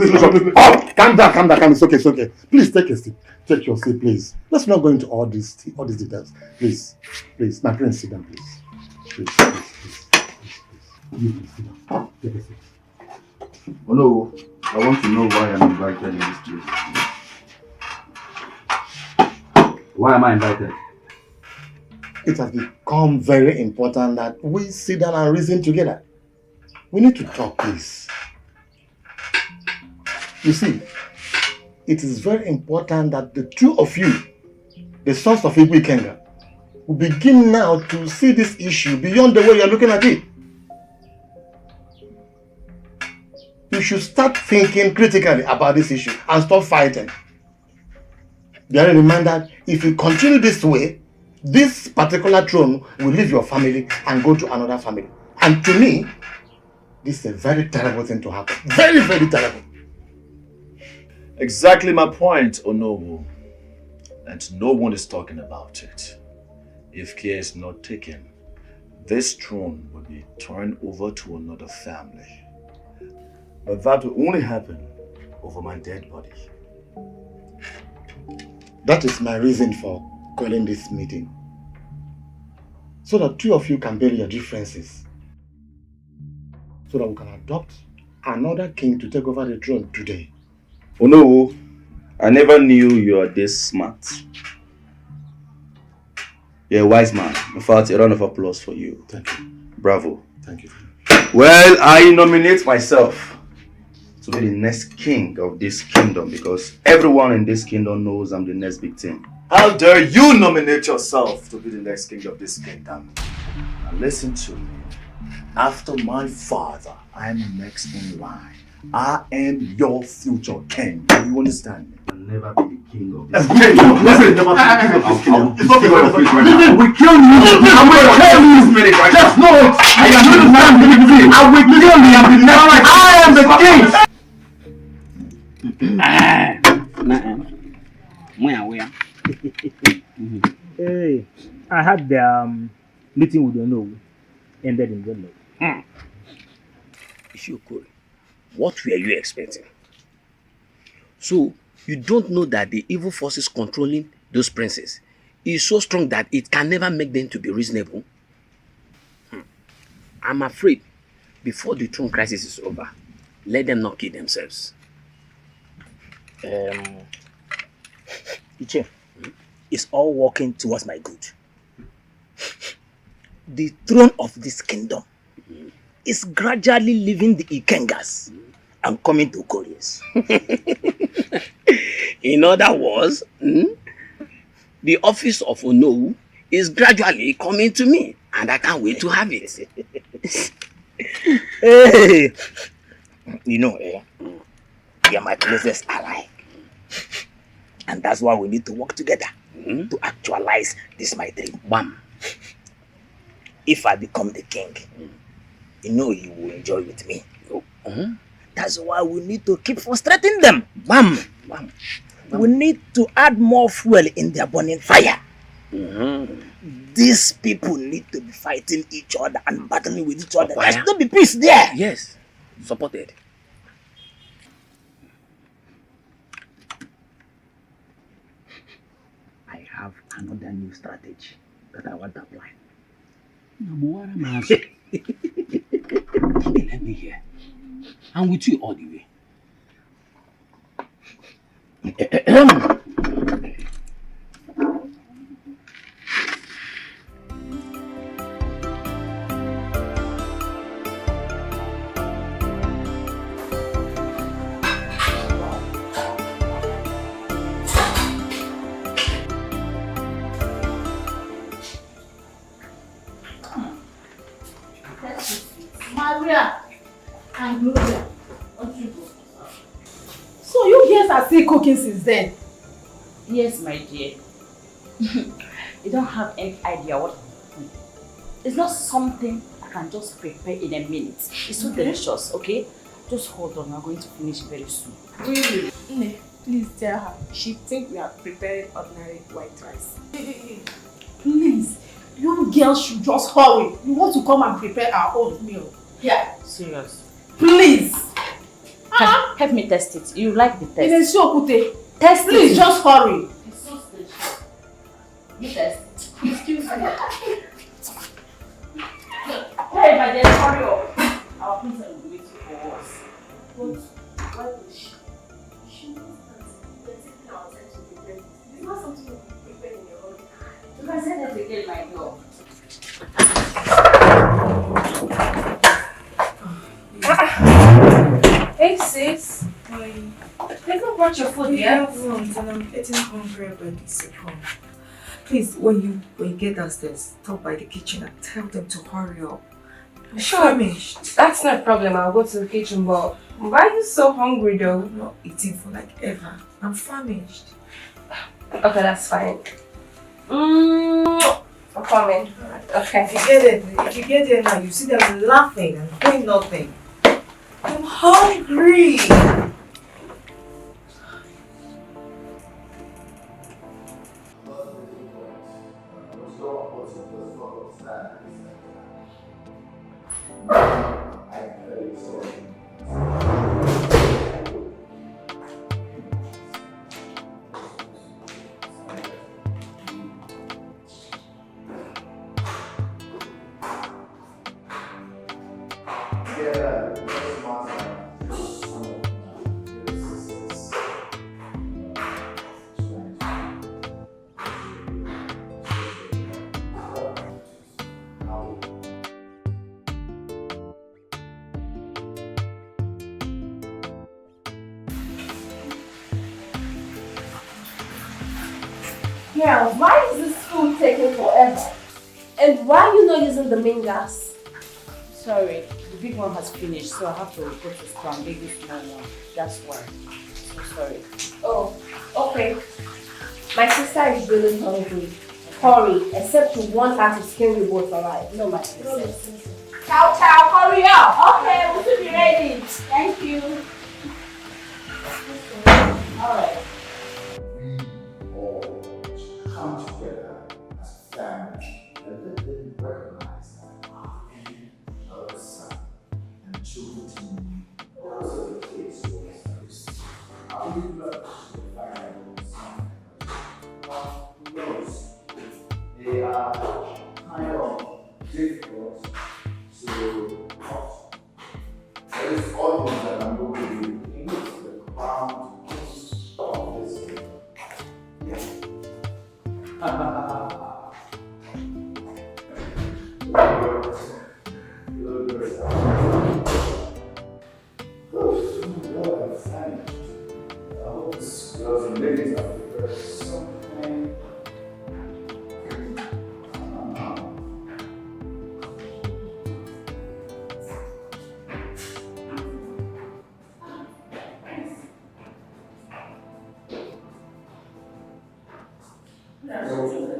Oh, calm down. It's okay. Please take a seat. Take your seat, please. Let's not go into all these details. Please, my friend, sit down, please. Please. You please sit down. Take a seat. Oh no, I want to know why I'm invited in this place. Why am I invited? It has become very important that we sit down and reason together. We need to talk, please. You see, it is very important that the two of you, the sons of Igwe Kenga, will begin now to see this issue beyond the way you are looking at it. You should start thinking critically about this issue and stop fighting. Bear in mind that if you continue this way, this particular throne will leave your family and go to another family. And to me, this is a very terrible thing to happen. Very, very terrible. Exactly my point, Onowu. And no one is talking about it. If care is not taken, this throne will be turned over to another family. But that will only happen over my dead body. That is my reason for calling this meeting. So that two of you can bury your differences. So that we can adopt another king to take over the throne today. Oh no, I never knew you are this smart. You're a wise man. In fact, a round of applause for you. Thank you. Bravo. Thank you. Well, I nominate myself to be the next king of this kingdom because everyone in this kingdom knows I'm the next big thing. How dare you nominate yourself to be the next king of this kingdom? Now listen to me. After my father, I am next in line. I am your future king. Do you understand me? I'll never be the king of this kingdom. We kill you! I will kill you! Just know it! I will kill you! I am the king! Hey, I had the meeting with Onowu ended in good note. If you could, what were you expecting? So, you don't know that the evil forces controlling those princes is so strong that it can never make them to be reasonable? I'm afraid, before the throne crisis is over, let them not kill themselves. Iche, it's all working towards my good. The throne of this kingdom is gradually leaving the Ikengas and coming to Koreans. In other words, the office of Onowu is gradually coming to me, and I can't wait to have it. Hey, you know, you're my closest ally. And that's why we need to work together to actualize this my dream. Bam. If I become the king, you know you will enjoy with me. That's why we need to keep frustrating them. Bam. Bam. We need to add more fuel in their burning fire. These people need to be fighting each other and battling with each other. There has to be peace there. Yes, supported. I have another new strategy that I want to apply. Let me hear. I'm with you all the way. Maria and Gloria, so you guys are still cooking since then? Yes, my dear. You don't have any idea what it's not something I can just prepare in a minute. It's so delicious, okay? Just hold on, we're going to finish very soon. Really? Nne, please tell her. She thinks we are preparing ordinary white rice. Please, you girls should just hurry. We want to come and prepare our own meal. Yeah. Serious. Please. Help me test it. You like the test? It is so good. Test Please, it. just hurry. It's so delicious. You test. Excuse me. Hey, my dear, hurry up. Our princess will be waiting for us. But why would she? She knows that we're taking our time to prepare. It's not something we prepare in your own. You can say that again, my girl. Hey sis. Hi. They've not brought your food yet. And I'm getting hungry by this second. Please, when you get downstairs, stop by the kitchen and tell them to hurry up. I'm famished. That's not a problem. I'll go to the kitchen, but why are you so hungry though? I'm not eating for like ever. I'm famished. Okay, that's fine. I'm coming. Okay. If you get there now, you see them laughing and doing nothing. I'm hungry. Yeah, why is this food taking forever? And why are you not using the main gas? Sorry, the big one has finished, so I have to go to store and make this small one. That's why. So sorry. Oh, okay. My sister is really hungry. Hurry, except you want her to skin you both alive. No, my princess. Chow chow, hurry up! Okay, we'll soon be ready. Thank you. Alright. Come together as a family and let them recognize that our son and children also the case was our blood will find son. Who knows? They are kind of difficult to cut. There is audience that I'm going to be in the crown of this game. Yes.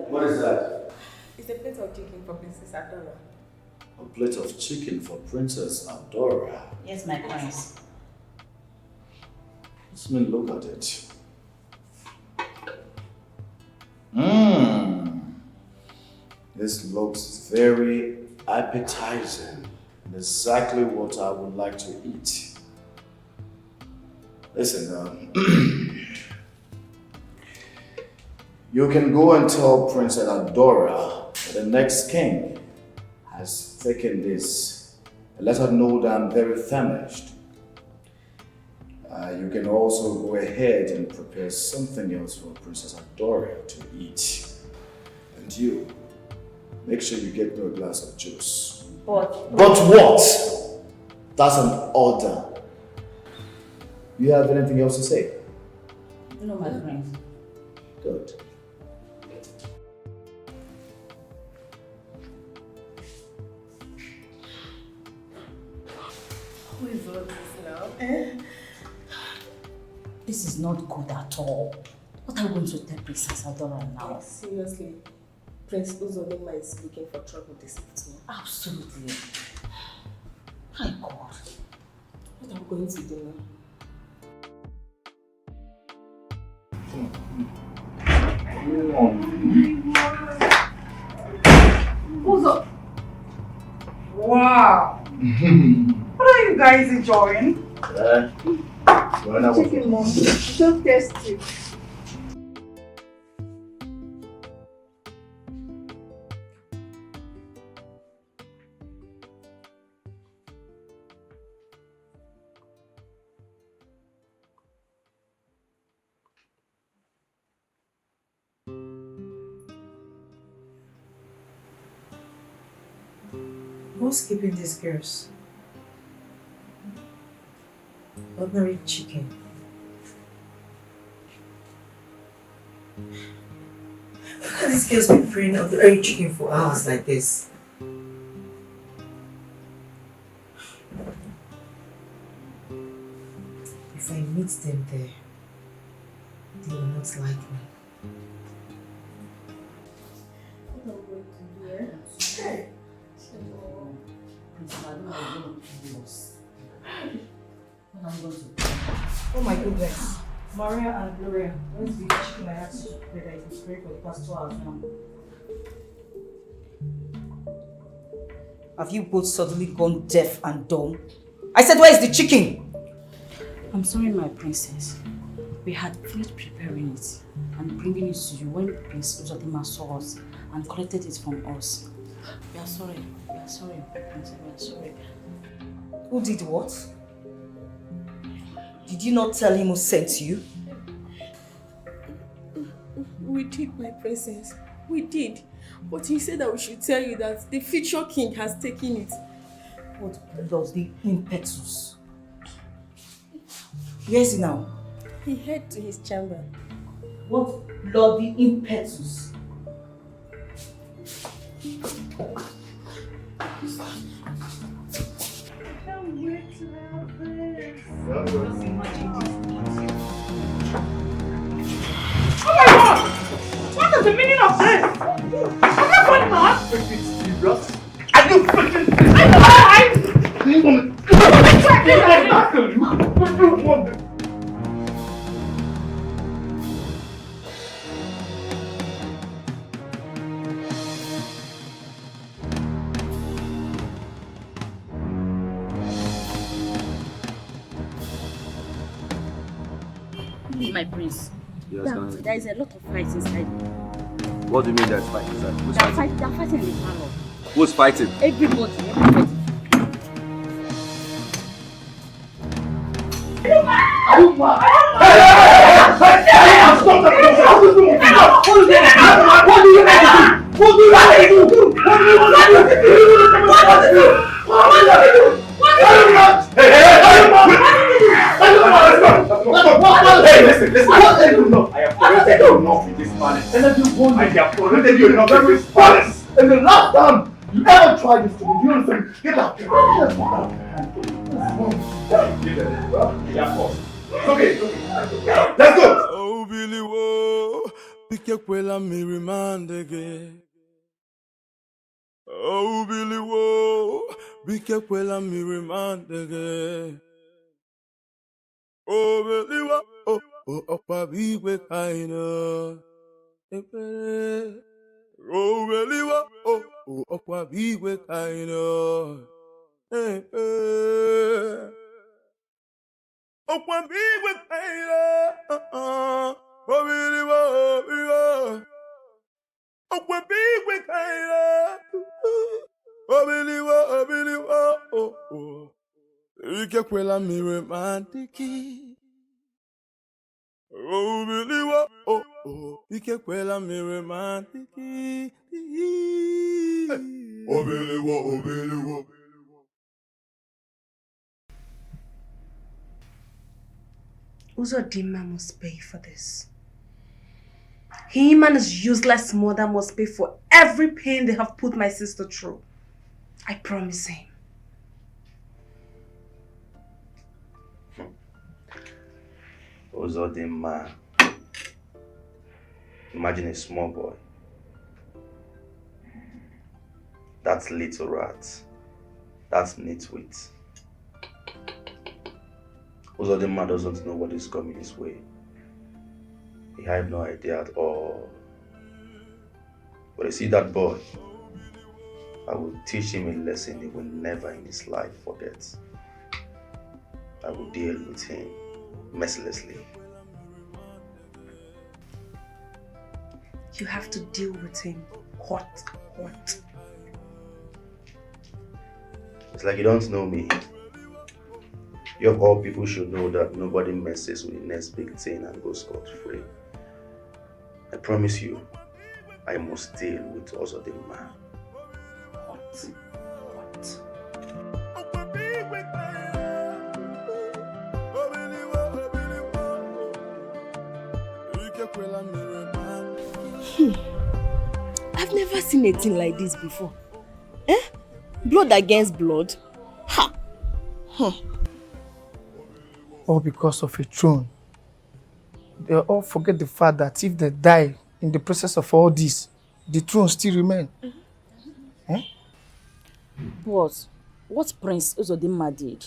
What is that? It's a plate of chicken for Princess Adora. A plate of chicken for Princess Adora. Yes, my prince. Let me look at it. Mmm. This looks very appetizing. Exactly what I would like to eat. Listen, you can go and tell Princess Adora that the next king has taken this. Let her know that I'm very famished. You can also go ahead and prepare something else for Princess Adora to eat. And you, make sure you get me a glass of juice. But what? That's an order. You have anything else to say? No, my prince. Good. who is all this now? This is not good at all. What are we going to tell Princess Adora now? Seriously, Prince Uzodinma is looking for trouble this afternoon. Absolutely. My God. What are we going to do now? Uzo. Wow. What are you guys enjoying? Chicken, Mom. So tasty. Who's keeping these girls? Ordinary chicken. How can these girls be praying ordinary chicken for hours like this? If I meet them there, they will not like me. What are we going to do, eh? Hey! Oh my goodness. Maria and Gloria, when's the chicken I had to prepare that it was prepared for the past 2 hours now? Have you both suddenly gone deaf and dumb? I said, where is the chicken? I'm sorry, my princess. We had finished preparing it and bringing it to you when Prince Uzodinma saw us and collected it from us. We are sorry. We are sorry, princess. We are sorry. Who did what? Did you not tell him who sent you? We did, my princess. We did. But he said that we should tell you that the future king has taken it. What bloody impetus? Where is he now? He head to his chamber. What bloody impetus? Can't wait to have this. Oh my God! What is the meaning of this? Am I going mad? Freaking serious? Are you freaking Do you want to... My prince. Yes, can I- There is a lot of fights inside. What do you mean there's fight inside? Who's They're fighting? fighting in the parlor. Who's fighting? Everybody. Are you mad? Hey, listen. I have corrected you enough with this palace. I have corrected you enough with this palace. And the last time you ever tried this to me, you understand? Get out. Yeah, of course. It's okay. Let's go. Oh, Billy, whoa, pique quella mi rimanda again. Oh, Billy, whoa, pique quella mi rimanda again. Oh, Billy, whoa, oh, papi, we kind of. Oh, Billy, whoa, oh, papi, we kind of. Oh, papi, we kind of. Oh, Billy, whoa, oh, papi, we kind of. Oh, Billy, oh. Pique quella mi romantichi. Oh, Billy, oh. Pique quella mi romantichi. Oh, Billy, Uzodinma must pay for this. Him and his useless mother must pay for every pain they have put my sister through. I promise him. Uzodinma, Imagine a small boy. That little rat. That nitwit. Uzodinma doesn't know what is coming his way. He had no idea at all. But I see that boy, I will teach him a lesson he will never in his life forget. I will deal with him mercilessly. You have to deal with him. What? It's like you don't know me. You of all people should know that nobody messes with the next big thing and goes scot-free. I promise you, I must deal with also the man. What? I've never seen a thing like this before. Blood against blood? Ha! All because of a throne. They all forget the fact that if they die in the process of all this, the throne still remains. But what Prince Uzodinma did,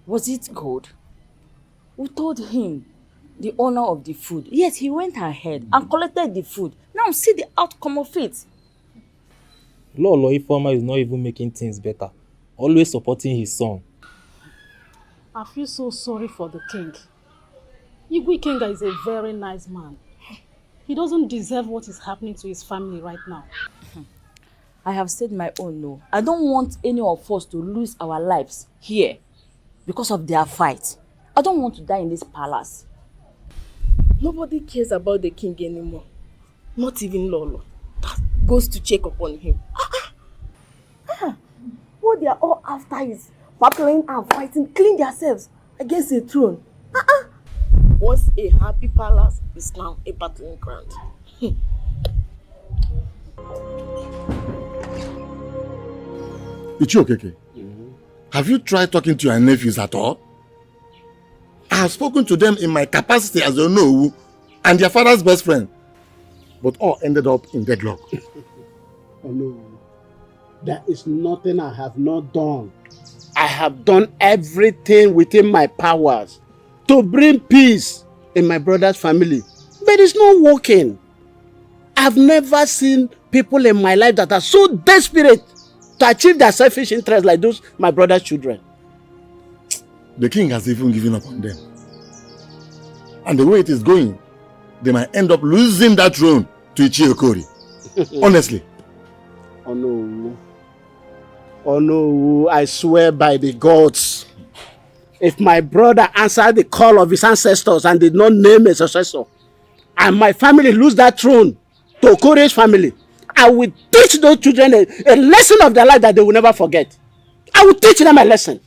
was it good? We told him the honor of the food, yet he went ahead and collected the food. Now see the outcome of it. Lolo Ifeoma is not even making things better, always supporting his son. I feel so sorry for the king. Igwe Kenga is a very nice man. He doesn't deserve what is happening to his family right now. I have said my own no. I don't want any of us to lose our lives here because of their fight. I don't want to die in this palace. Nobody cares about the king anymore. Not even Lolo. That goes to check upon him. What they are all after is battling and fighting, killing themselves against a throne. Once a happy palace is now a battling ground. Ichiokeke, have you tried talking to your nephews at all? I have spoken to them in my capacity as a Onowu and their father's best friend, but all ended up in deadlock. Oh no, there is nothing I have not done. I have done everything within my powers to bring peace in my brother's family, but it's not working. I've never seen people in my life that are so desperate to achieve their selfish interests like those my brother's children. The king has even given up on them. And the way it is going, they might end up losing that throne to Ichiokori. Honestly. Oh no. Oh no, I swear by the gods. If my brother answered the call of his ancestors and did not name a successor, and my family lose that throne to Okori's family, I will teach those children a lesson of their life that they will never forget. I will teach them a lesson.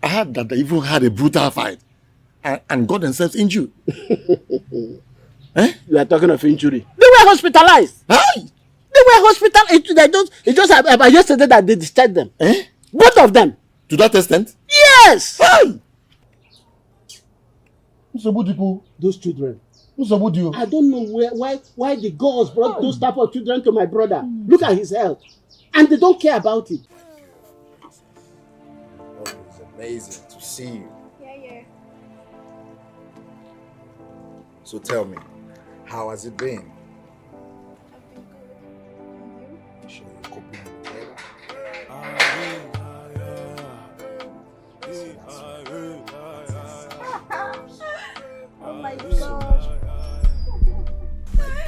I heard that they even had a brutal fight and got themselves injured. You are talking of injury. They were hospitalized. They were hospitalized. It just about yesterday that they discharged them. Both of them. To that extent? Yes. Those children. I don't know why the gods brought those type of children to my brother. Look at his health. And they don't care about it. Oh, it's amazing to see you. Yeah. So tell me, how has it been? Sure you're coping with Oh my gosh.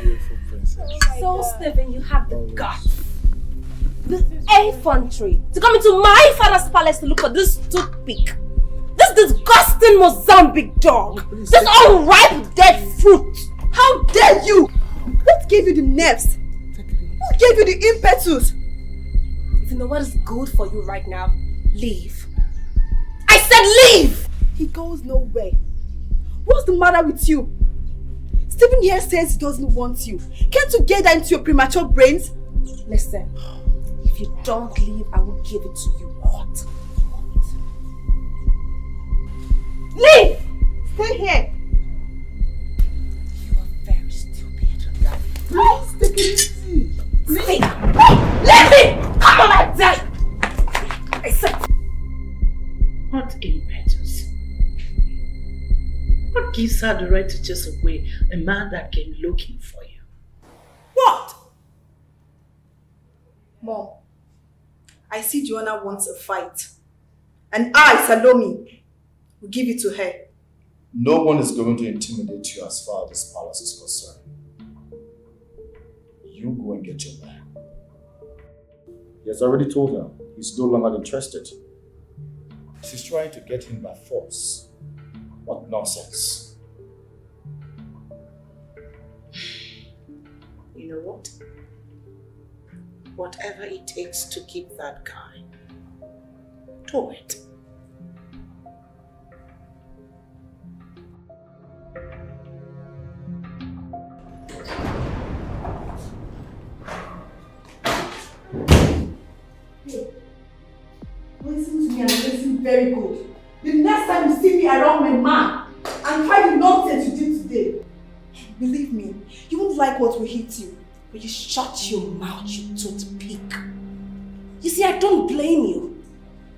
Beautiful princess. So, Stephen, you have the guts, the effrontery to come into my father's palace to look for this toothpick. This disgusting Mozambique dog. This unripe dead fruit. How dare you? What gave you the nerves? Who gave you the impetus? If you know what is good for you right now, leave. I said leave! He goes nowhere. What's the matter with you? Stephen here says he doesn't want you. Can't you get that into your premature brains? Listen, if you don't leave, I will give it to you hot. Leave! Stay here. You are very stupid. had the right to chase away a man that came looking for you. What? Mom, I see Joanna wants a fight. And I, Salome, will give it to her. No one is going to intimidate you as far as this palace is concerned. You go and get your man. He has already told her he's no longer interested. She's trying to get him by force. What nonsense. You know what? Whatever it takes to keep that guy, do it. Listen to me and listen very good. The next time you see me around my man and try the nonsense you did today, believe me, you won't like what will hit you. But you shut your mouth, you toothpick. You see, I don't blame you.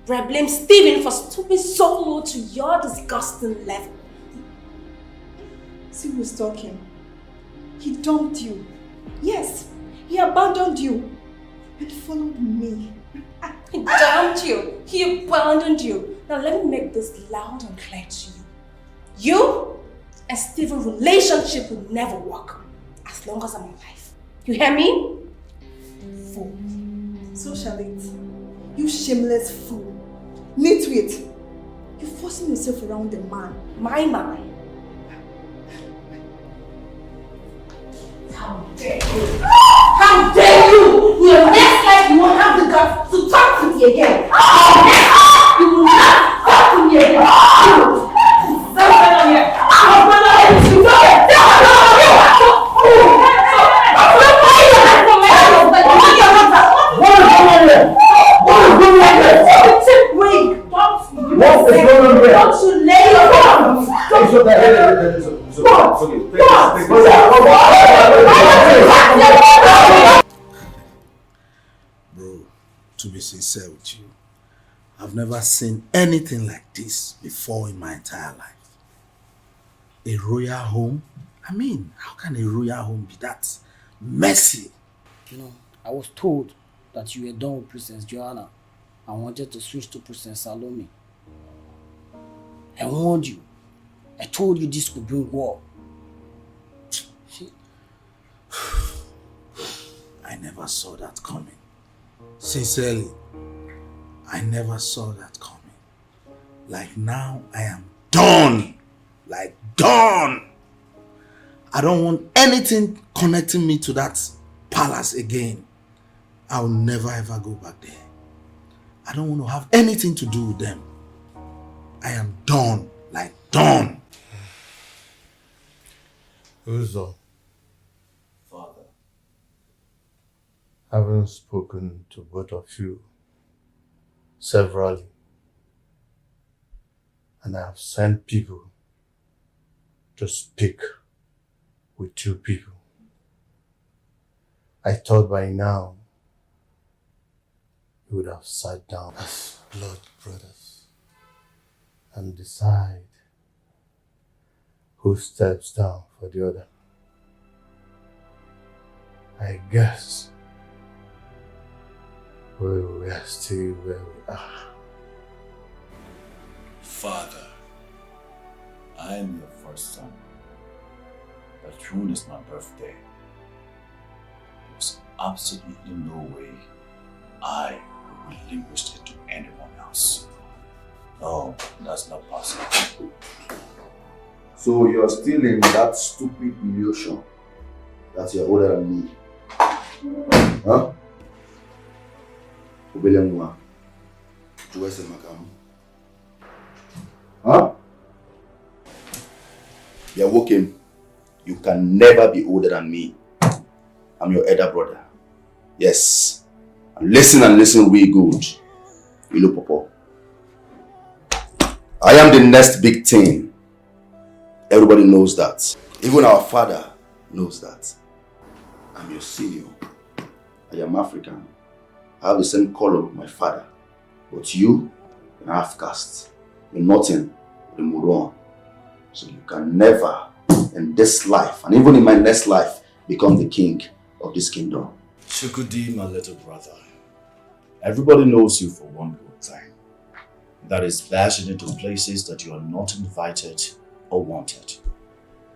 But I blame Stephen for stooping so low to your disgusting level. See who's talking. He dumped you. Yes, he abandoned you and followed me. He dumped you. He abandoned you. Now let me make this loud and clear to you. You and Stephen's relationship will never work as long as I'm alive. You hear me? Fool. So shall it. You shameless fool. Nitwit. You're forcing yourself around the man. My man. How dare you? How dare you! Your next life you won't have the guts to talk to me again. You will not talk to me again. Don't you lay your hands! Bro, to be sincere with you, I've never seen anything like this before in my entire life. A royal home? I mean, how can a royal home be that messy? You know, I was told that you were done with Princess Joanna and wanted to switch to Princess Salome. I warned you. I told you this could bring war. I never saw that coming. Sincerely, I never saw that coming. Like now, I am done. Like done. I don't want anything connecting me to that palace again. I'll never ever go back there. I don't want to have anything to do with them. I am done. Like done. Uzo, Father. having spoken to both of you severally, and I have sent people to speak with two people, I thought by now you would have sat down as blood brothers and decide who steps down for the other. I guess we are still where we are. Father, I am your first son. But June is my birthday. There's absolutely no way I will relinquish it to anyone else. No, that's not possible. So you're still in that stupid illusion that you're older than me? Huh? Obelengwa. Tuwese makamu. Huh? You're woken. You can never be older than me. I'm your elder brother. Yes. And listen real good. Ilu Popo. I am the next big thing. Everybody knows that. Even our father knows that. I'm your senior. I am African. I have the same color with my father. But you, you're half caste. You're nothing. You're Muron. So you can never, in this life, and even in my next life, become the king of this kingdom. Chukwudi, my little brother, everybody knows you for one good thing. That is bashing into places that you are not invited or wanted.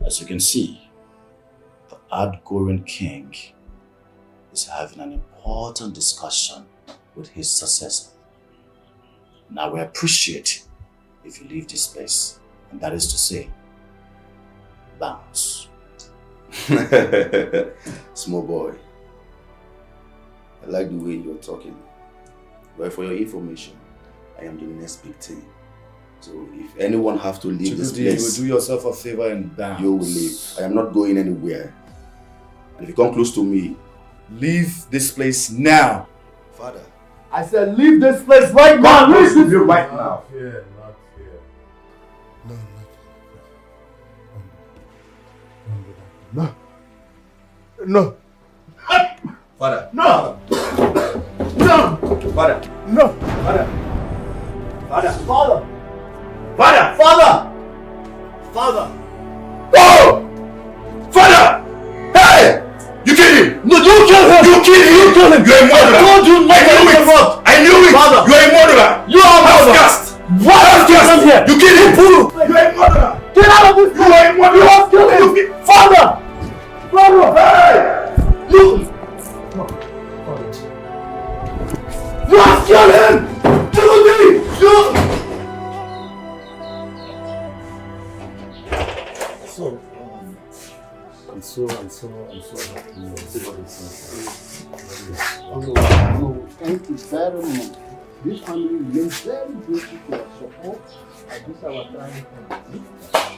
As you can see, the outgoing king is having an important discussion with his successor. Now we appreciate if you leave this place, and that is to say, bounce. Small boy, I like the way you're talking. But for your information, I am the next big thing. So if anyone have to leave this place, you will do yourself a favor and bounce. You will leave. I am not going anywhere. And if you come close to me, leave this place now. Father, I said leave this place right now. Leave this right now. Not here, not here. No. No. Father. No. No. Father. No. Father. Father. Father. Father. Father. Father. Oh! Father! Hey! You killed him! No, you kill him! You killed him! You kill him! You're a murderer! I told you not to interrupt! I knew it! Father! You're a murderer! You are a murderer! Outcast! What? Outcast! Come here! You killed him! You're a murderer! Get out of this! You are a murderer! You have killed him! Father! Father! Hey! You! You have killed him! Timothy! You! So, I'm so happy. No, thank you very much. This family remains very grateful for your support at this our trying time.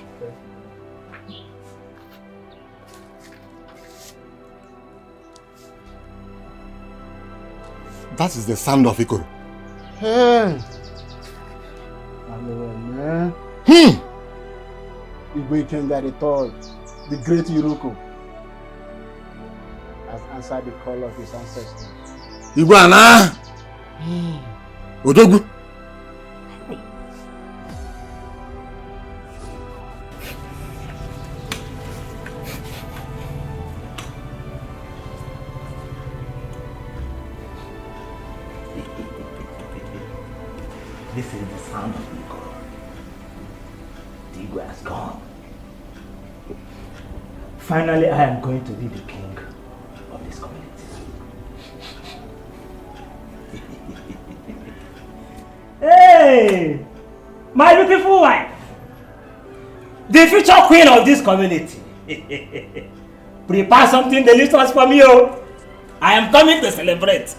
That is the standoff, Ikoro. Hey! Hello, man. Igwe Kenga the Third, the great Iroko, has answered the call of his ancestors. Iguana! Odogu! This is the sound of Nico. The Igwe has gone. Finally, I am going to be the king of this community. Hey! My beautiful wife! The future queen of this community. Prepare something delicious for me, oh! I am coming to celebrate.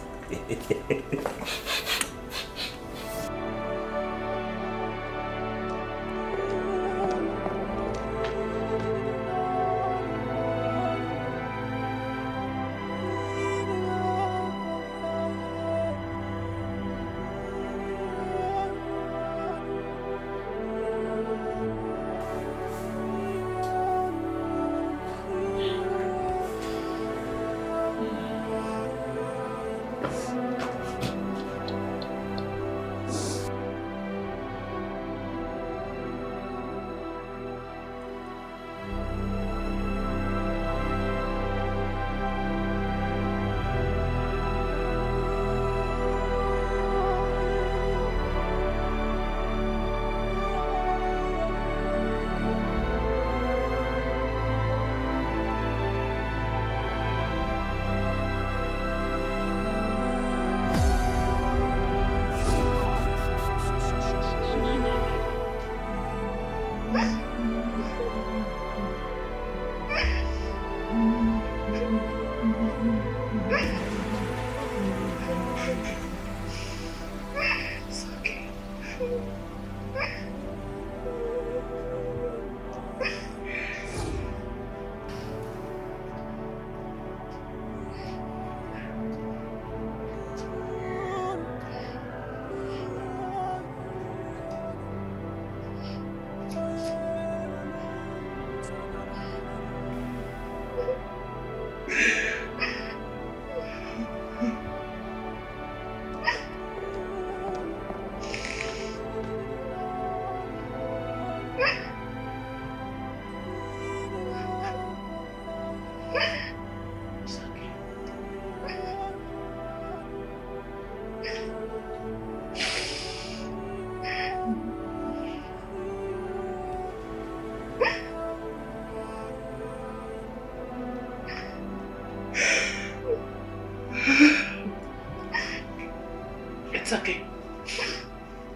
It's okay.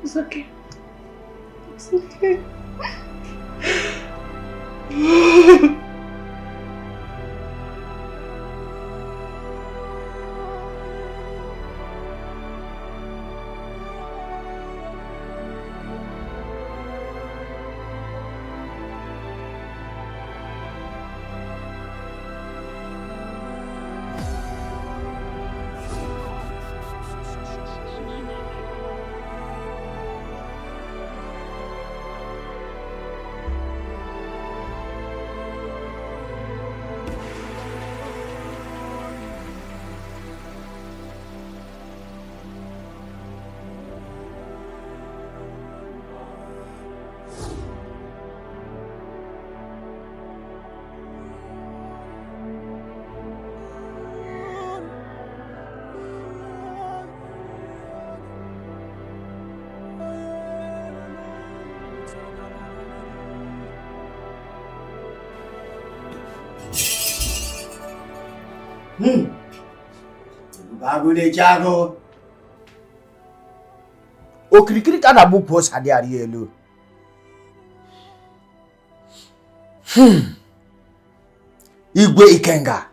It's okay. It's okay. Bago de jago. Okirikiri ka na bu post ade are elu. Igwe Ikenga.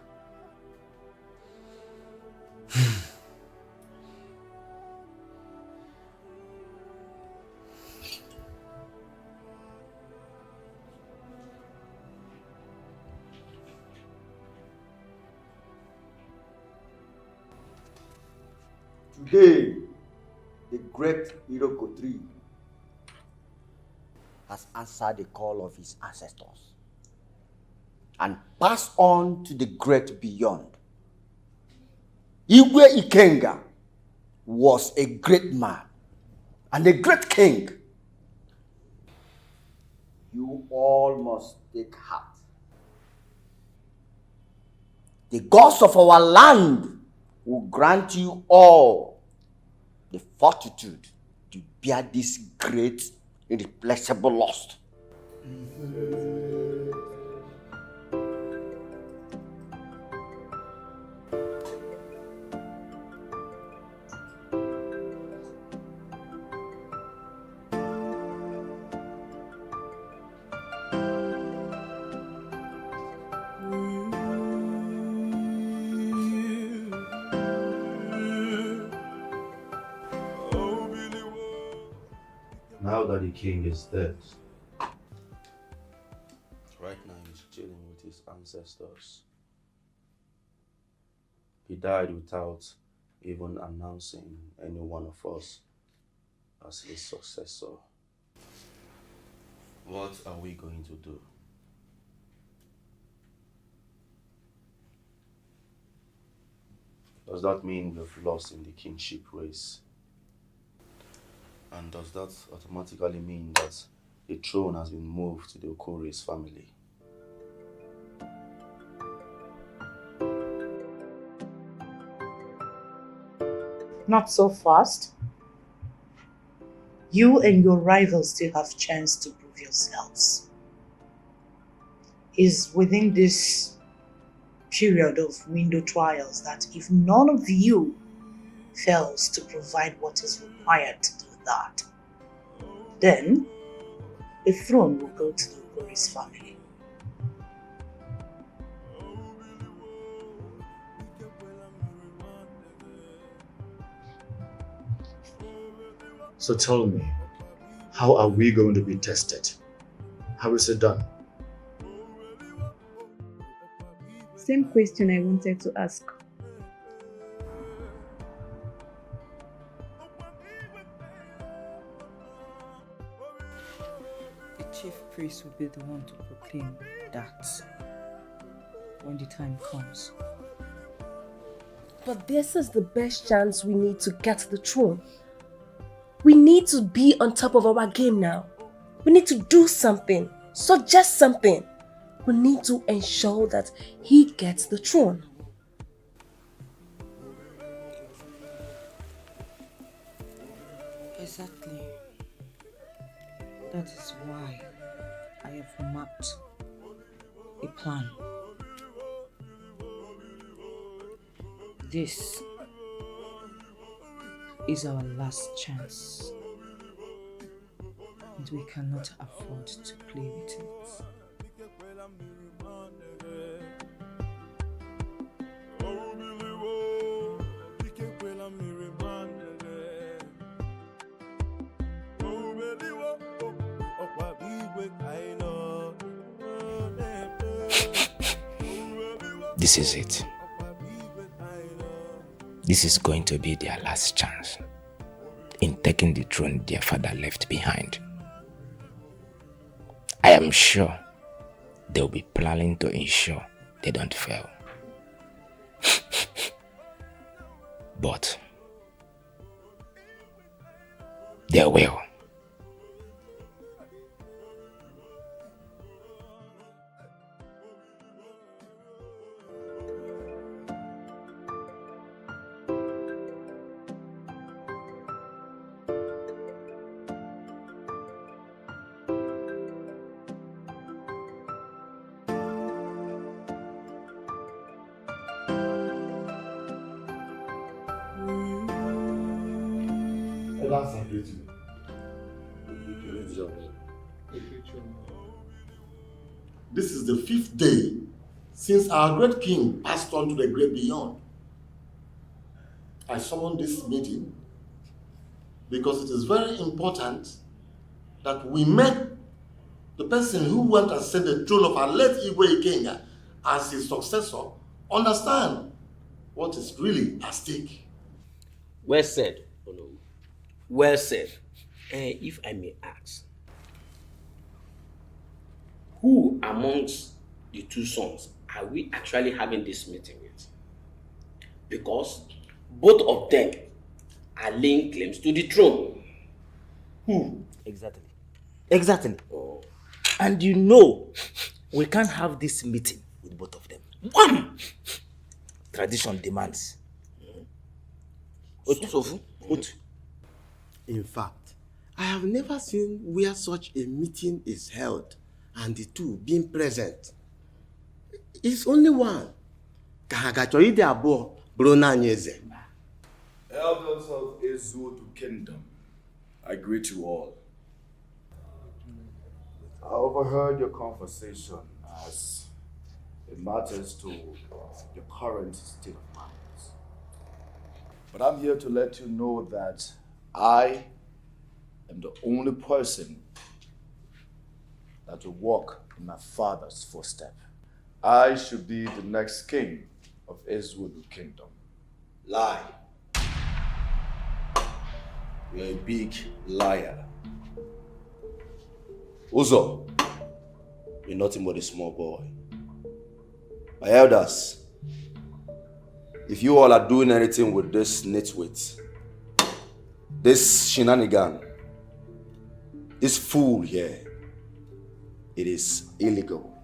Today, the great Iroko tree has answered the call of his ancestors and passed on to the great beyond. Igwe Ikenga was a great man and a great king. You all must take heart. The gods of our land will grant you all the fortitude to bear this great, irreplaceable loss. Now that the king is dead, right now he's chilling with his ancestors. He died without even announcing any one of us as his successor. What are we going to do? Does that mean we've lost in the kingship race? And does that automatically mean that the throne has been moved to the Okore's family? Not so fast. You and your rivals still have chance to prove yourselves. It's within this period of window trials that if none of you fails to provide what is required to do that, then the throne will go to the Okore's family. So tell me, how are we going to be tested? How is it done? Same question I wanted to ask. The chief priest will be the one to proclaim that when the time comes. But this is the best chance we need to get the throne. We need to be on top of our game now. We need to do something, suggest something. We need to ensure that he gets the throne. Exactly. That is why I have mapped a plan. is our last chance. And we cannot afford to play with it. This is it. This is going to be their last chance in taking the throne their father left behind. I am sure they'll be planning to ensure they don't fail. But they will. This is the 5th day since our great king passed on to the great beyond. I summoned this meeting because it is very important that we make the person who went and set the throne of our late Igwe king as his successor understand what is really at stake. Well said, Ono. Well said. If I may ask, who amongst the two sons are we actually having this meeting with? Because both of them are laying claims to the throne. Who? Exactly. Exactly. Oh. And you know, we can't have this meeting with both of them. One! Tradition demands. In fact, I have never seen where such a meeting is held and the two being present. It's only one. Elders of Ezwood Kingdom, I greet you all. I overheard your conversation as it matters to your current state of mind. But I'm here to let you know that I am the only person that will walk in my father's footsteps. I should be the next king of Ezwood Kingdom. Lie. You're a big liar. Uzo, you're nothing but a small boy. My elders, if you all are doing anything with this nitwit, this shenanigan, this fool here, it is illegal.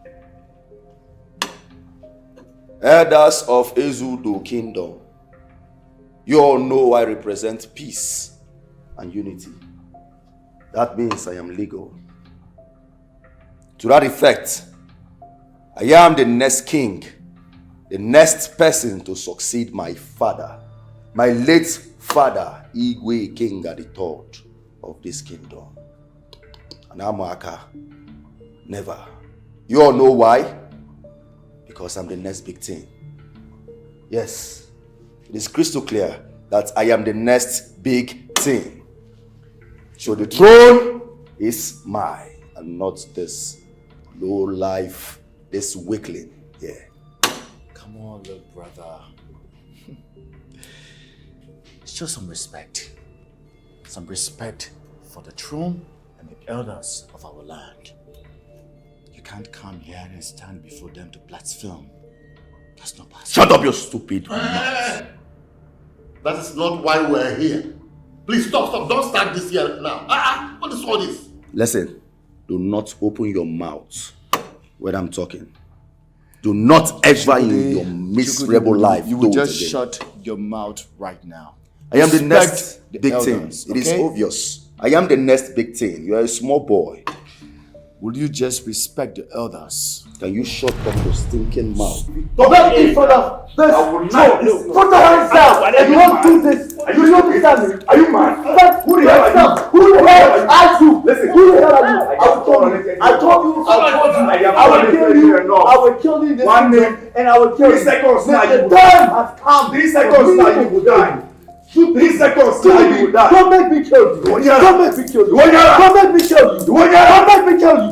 Elders of Ezwood Kingdom, you all know I represent peace and unity. That means I am legal. To that effect, I am the next king, the next person to succeed my father, my late father, Igwe Kinga III of this kingdom. And Amaka, never. You all know why? Because I'm the next big thing. Yes, it is crystal clear that I am the next big thing. So the throne is mine and not this low life, this weakling here. Come on, little brother. Show some respect. Some respect for the throne and the elders of our land. You can't come here and stand before them to blaspheme. That's not possible. Shut up, your stupid mouth. That is not why we're here. Please stop. Don't start this here now. What is all this? Listen, do not open your mouth when I'm talking. Do not ever in your miserable life You will do it just again. shut your mouth right now. I am the Respect next the big thing. elders, It is okay? obvious. I am the next big thing. You are a small boy. will you just respect the elders? Can you shut up your stinking mouth? Don't let me further. Put your hands down. You won't do this. You don't understand me. Are you mad? Who the hell are you? Who the hell are you? Listen. Who the hell are you? I told you. I will kill you. I will kill you in this kingdom, and I will kill you. 3 seconds now you will die. The time has come. 3 seconds now you will die. 3 seconds now you will die. Don't make me kill you. Don't make me kill you. Don't make me kill you. Don't make me kill you.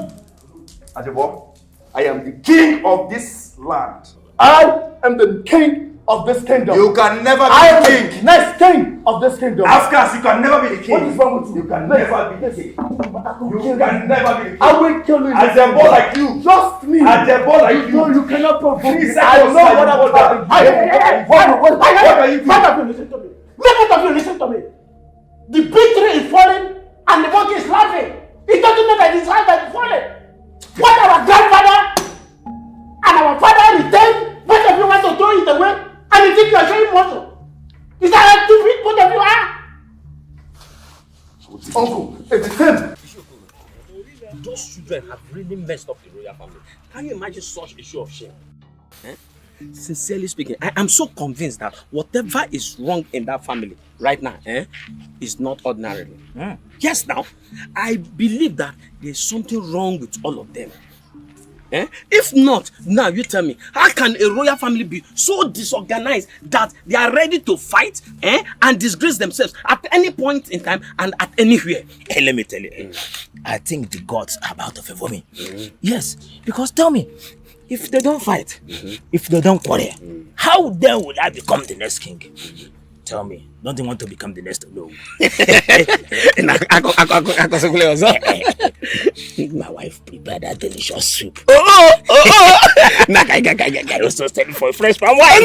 Ajebo, I am the king of this land. I am the king of this kingdom. You can never be I am king. the next king of this kingdom. Afghans, you can never be the king. What is wrong with you? You can never be the king. You can never be the king. I will kill you. Ajebo like you. Just me. Ajebo like you. No, you cannot provoke 3 me. seconds I know now what you I'm will die. talking. What are you doing? Five of you, listen to me. Let of you listen to me. The big tree is falling and the monkey is laughing. It doesn't know that it's life that is falling. What our grandfather and our father retained, both of you want to throw it away and you think you are showing muscle. Is that how stupid both of you are? Uncle, it's the same. Those children have really messed up the royal family. Can you imagine such a show of shame? Sincerely speaking, I am so convinced that whatever is wrong in that family right now is not ordinary. Yes, now, I believe that there's something wrong with all of them. If not, now you tell me, how can a royal family be so disorganized that they are ready to fight and disgrace themselves at any point in time and at anywhere? Hey, let me tell you, I think the gods are about to favor me. Yes, because tell me, if they don't fight, if they don't quarrel, how then would I become the next king? Tell me, don't you want to become the next? No. My wife prepared a delicious soup. I also studied for a fresh palm wine.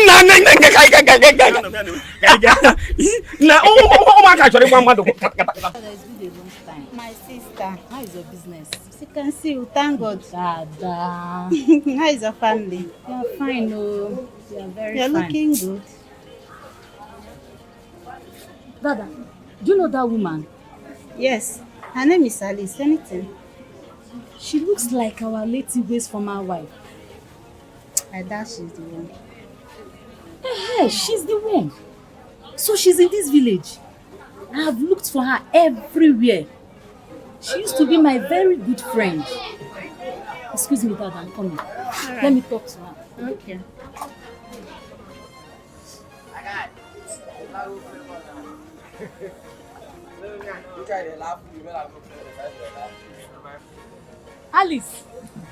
My sister, how is your business? As you can see, we thank God. How is your family? You are fine, oh. You are very fine. You are looking good. Dada, do you know that woman? Yes, her name is Alice. Anything? She looks like our late Igwe's former wife. I doubt she's the one. Hey, she's the one. So she's in this village. I have looked for her everywhere. She used to be my very good friend. Excuse me, Dada, I'm coming. Right. Let me talk to her. Okay. Alice!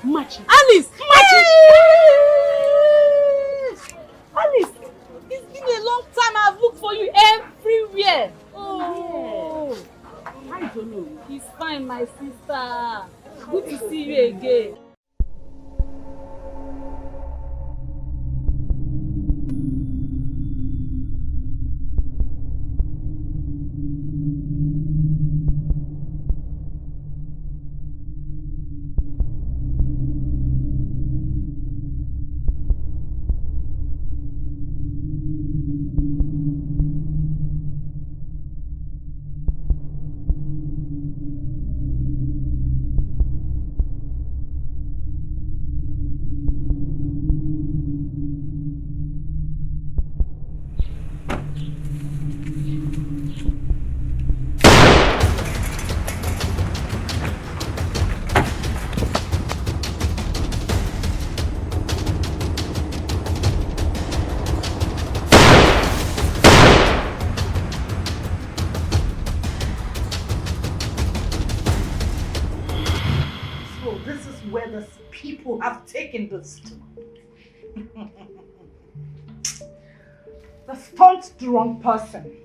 Match! Alice! Match! Alice! It's been a long time I've looked for you everywhere. Oh! I don't know. He's fine, my sister. Good to see you again. Have taken this to. The stunt drunk person.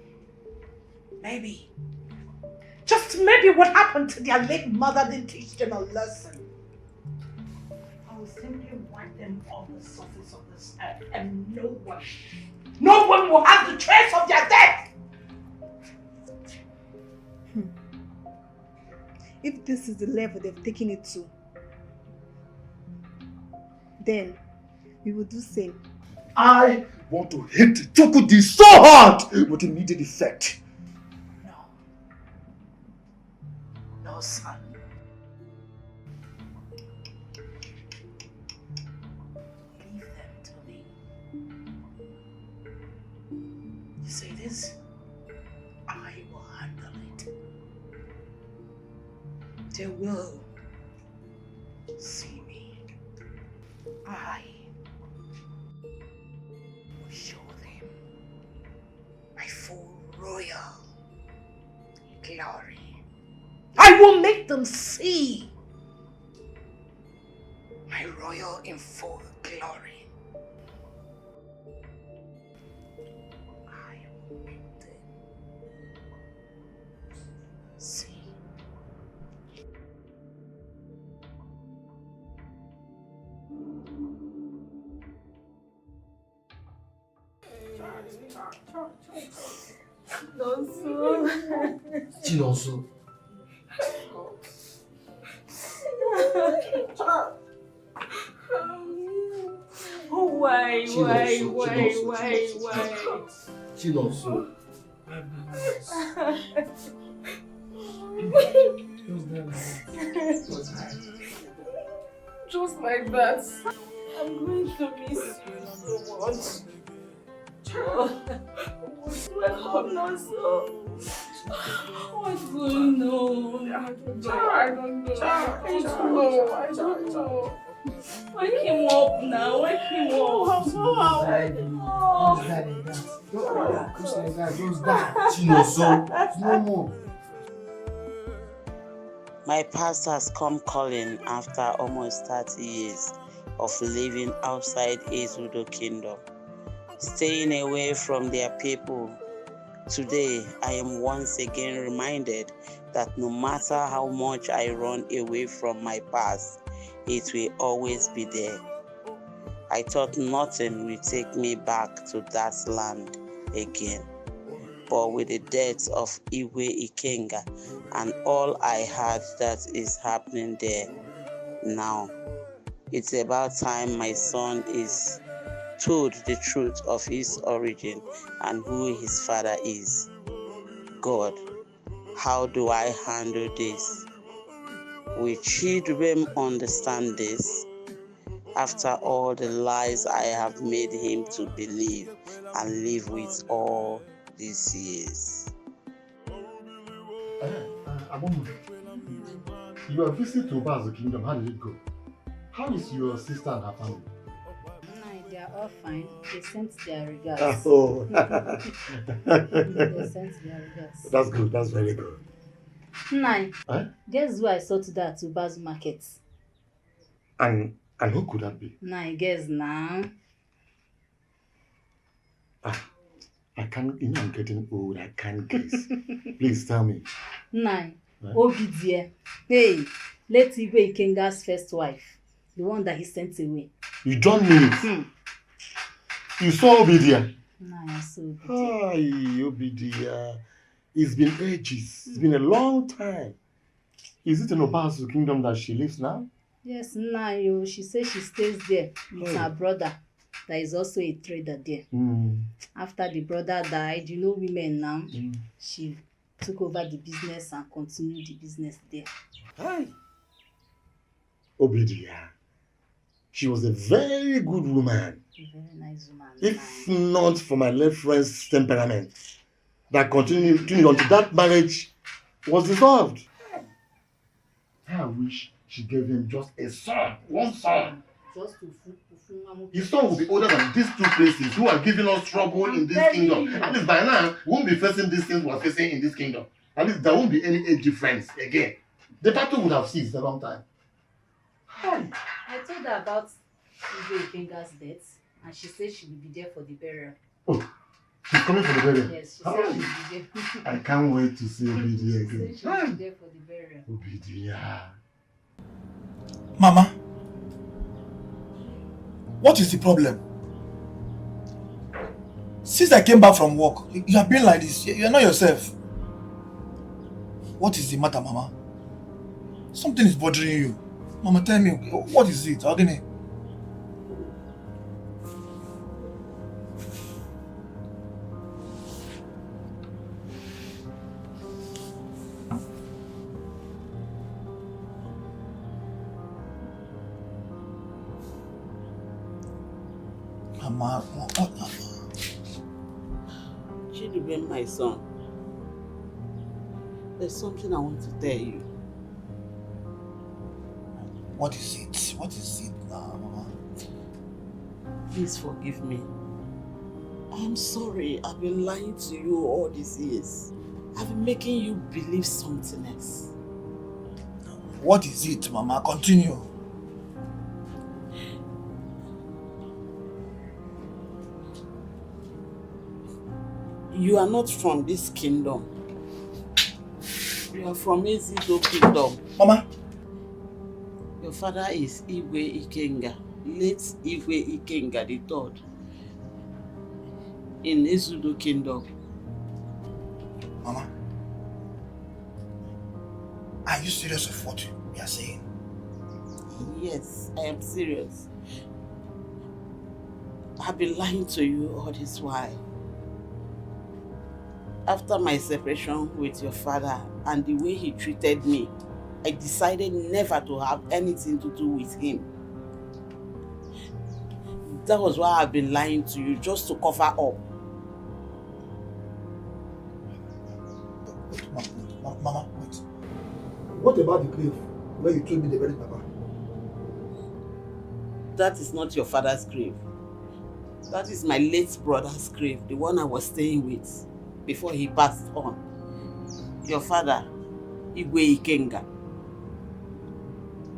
Maybe. Just maybe what happened to their late mother didn't teach them a lesson. I will simply wipe them off the surface of this earth and no one will have the trace of their death. If this is the level they've taken it to, then we will do same. I want to hit Chukudi so hard with immediate effect. No, son. this, I will handle it. They will see me. I will show them my full royal glory. I will make them see my royal in full glory. I will make them see. Chinonso. Why? Chinonso. Just like that. I'm going to miss you so much. Wake up now, so. What's going on? I don't know. Wake him up now. Wake him up. No more. My past has come calling after almost 30 years of living outside Ezudo Kingdom, staying away from their people. Today, I am once again reminded that no matter how much I run away from my past, it will always be there. I thought nothing will take me back to that land again. But with the death of Iwe Ikenga and all I had that is happening there now, it's about time my son is told the truth of his origin and who his father is. God, how do I handle this? Will Chidubem understand this? After all the lies I have made him to believe and live with all these years. Arum, your visit to Bazo Kingdom, how did it go? How is your sister and her family? They are all fine. They sent their regards. Oh. They sent their regards. That's good. That's very good. Nine. Guess who I saw today at Uba's market? And who could that be? Nine. Guess now. I can't. You know, I'm getting old. I can't guess. Please tell me. Nine. Obidie. Hey, let Ibe Ikenga's first wife, the one that he sent away. You don't mean it. You saw Obidia? Nine. I saw Obidia. Hi, Obidia. It's been ages. It's been a long time. Is it in Obasu Kingdom that she lives now? Yes, Nine. She says she stays there with her brother. That is also a trader there. After the brother died, you know women now, she took over the business and continued the business there. Hi. Obidia. She was a very good woman. A very nice woman. If not for my late friend's temperament, that continued until that marriage was dissolved. I wish she gave him just a son, one son. Just to his son will be older than these two places who are giving us trouble in this kingdom. At least by now, we won't be facing these things we're facing in this kingdom. At least there won't be any age difference again. The battle would have ceased a long time. I told her about Ibe Ikenga's death, and she said she will be there for the burial. Oh, she's coming for the burial? Yes, she said she will be there. I can't wait to see Obidia again. She will be there for the burial. Obidia. Mama, what is the problem? Since I came back from work, you have been like this. You are not yourself. What is the matter, Mama? Something is bothering you. Mama, tell me, what is it? Agene? She Dubem, my son, there's something I want to tell you. What is it? What is it now, Mama? Please forgive me. I'm sorry I've been lying to you all these years. I've been making you believe something else. What is it, Mama? Continue. You are not from this kingdom. You are from Ezido kingdom. Mama? Your father is Igwe Ikenga, late Igwe Ikenga the third, in Ezido kingdom. Mama? Are you serious of what you are saying? Yes, I am serious. I've been lying to you all this while. After my separation with your father and the way he treated me, I decided never to have anything to do with him. That was why I've been lying to you, just to cover up. Mama, wait. What about the grave where you told me they buried Papa? That is not your father's grave. That is my late brother's grave, the one I was staying with before he passed on. Your father, Igwe Ikenga,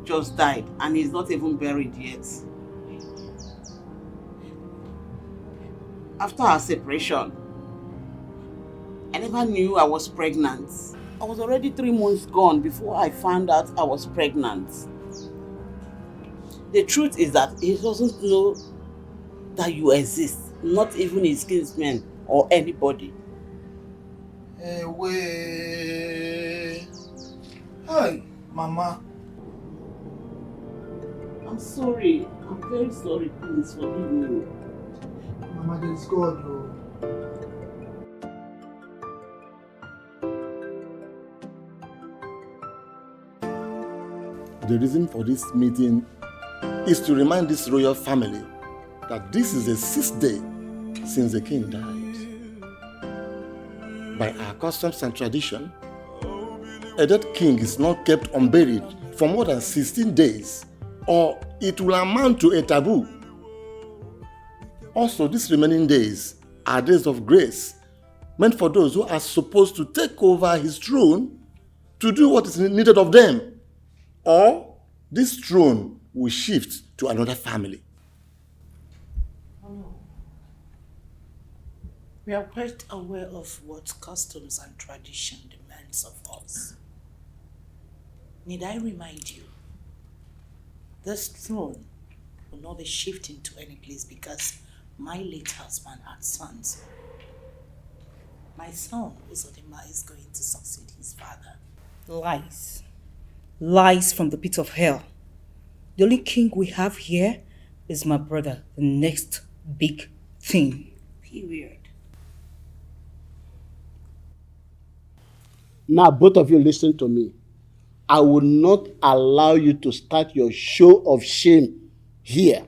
just died and he's not even buried yet. After our separation, I never knew I was pregnant. I was already 3 months gone before I found out I was pregnant. The truth is that he doesn't know that you exist, not even his kinsmen or anybody. Hi, Mama. I'm sorry. I'm very sorry. Please forgive me. Mama, there is God, though. The reason for this meeting is to remind this royal family that this is the 6th day since the king died. By our customs and tradition, a dead king is not kept unburied for more than 16 days, or it will amount to a taboo. Also, these remaining days are days of grace, meant for those who are supposed to take over his throne to do what is needed of them, or this throne will shift to another family. We are quite aware of what customs and tradition demands of us. Need I remind you, this throne will not be shifting to any place because my late husband had sons. My son, Uzodima, is going to succeed his father. Lies. Lies from the pit of hell. The only king we have here is my brother, the next big thing. Period. Now, both of you listen to me. I will not allow you to start your show of shame here.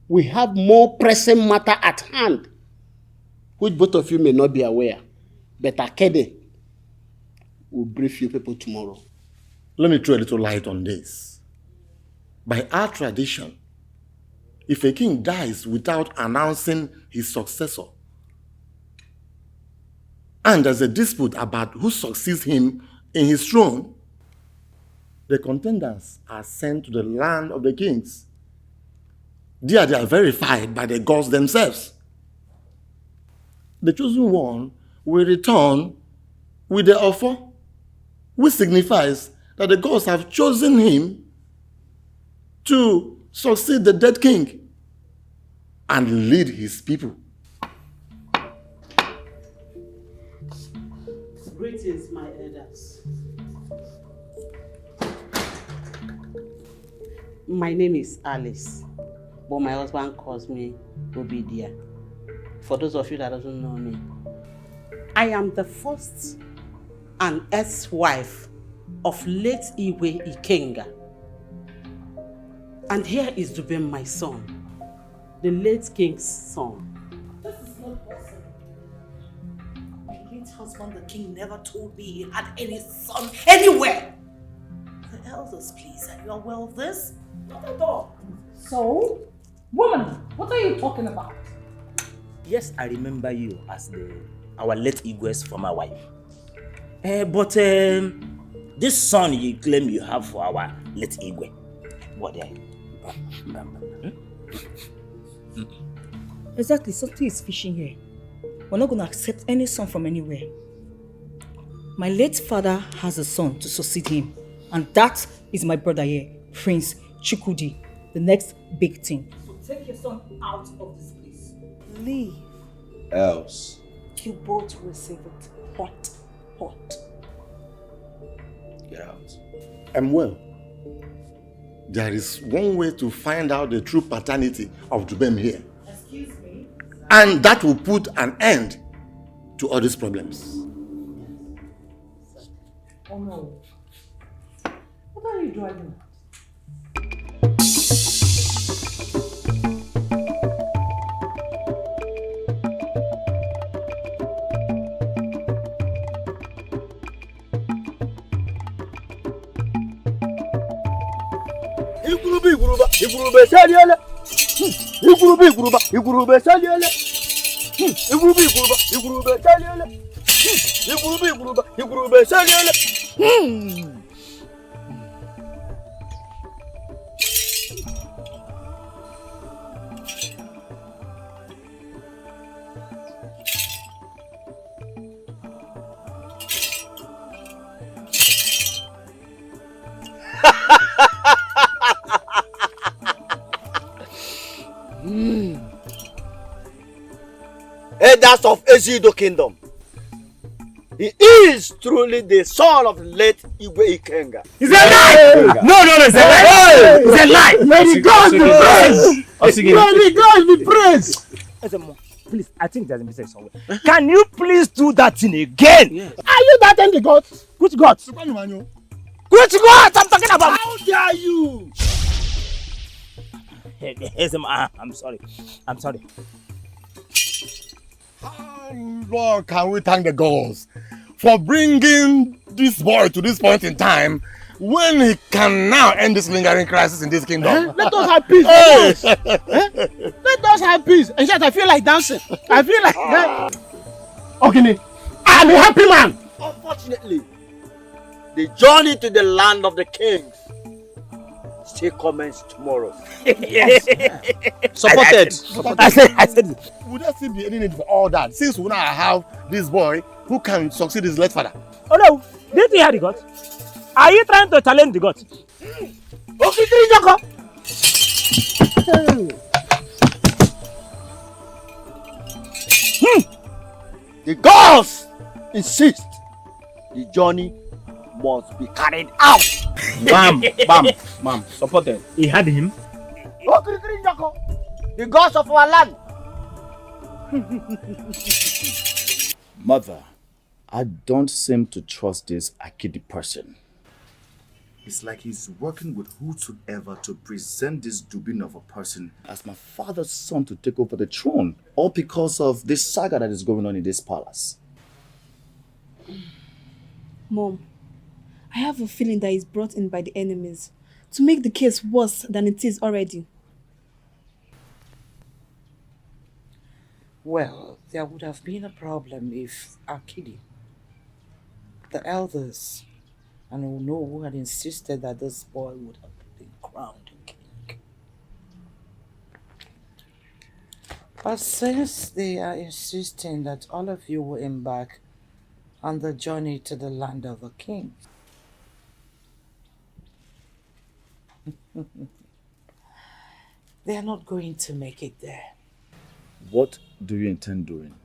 We have more pressing matter at hand, which both of you may not be aware. But Akede will brief you people tomorrow. Let me throw a little light on this. By our tradition, if a king dies without announcing his successor, and there's a dispute about who succeeds him in his throne, the contenders are sent to the land of the kings. There they are verified by the gods themselves. The chosen one will return with the offer, which signifies that the gods have chosen him to succeed the dead king and lead his people. Greetings, my elders. My name is Alice, but my husband calls me Obidia. For those of you that doesn't know me, I am the first and ex-wife of late Igwe Ikenga. And here is Dubem, my son, the late king's son. This is not possible. husband, the king, never told me he had any son anywhere. The elders, please, are you aware of this? Not at all. So, woman, what are you talking about? Yes, I remember you as our late Igwe's former wife. But this son you claim you have for our late Igwe, what are you? Exactly, something is fishing here. We're not going to accept any son from anywhere. My late father has a son to succeed him, and that is my brother here, Prince Chukwudi, the next big thing. So take your son out of this place. Leave. Else. You both receive it hot, hot. Get out. Well, there is one way to find out the true paternity of Dubem here. Excuse me? And that will put an end to all these problems. Oh no. What are you driving at? Igurube saliele. Igurube saliele. Igurube saliele. Elders of Ezido Kingdom. He is truly the son of the late Igwe Ikenga. It's a lie! No, it's a lie! It's a lie! May God be praised! May God be praised! Please, I think there's a mistake somewhere. Can you please do that thing again? Yes. Are you that in the gods? Which gods? Which gods I'm talking about? How dare you? I'm sorry. How long can we thank the gods for bringing this boy to this point in time when he can now end this lingering crisis in this kingdom? Let us have peace. Let us have peace. In fact, I feel like dancing. I feel like... Okay, I'm a happy man. Unfortunately, the journey to the land of the kings still commences tomorrow. Yes. Supported. I said it. Would there still be any need for all that since we now have this boy who can succeed his late father? Oh no, did you hear the gods? Are you trying to challenge the gods? The gods insist the journey must be carried out. Bam. Supported. He had him. The gods of our land. Mother, I don't seem to trust this Akidi person. It's like he's working with whosoever to present this Dubin of a person as my father's son to take over the throne, all because of this saga that is going on in this palace. Mom, I have a feeling that he's brought in by the enemies to make the case worse than it is already. Well, there would have been a problem if Akidi, the elders, and who know who had insisted that this boy would have been crowned king. But since they are insisting that all of you will embark on the journey to the land of the kings, they are not going to make it there. What do you intend doing?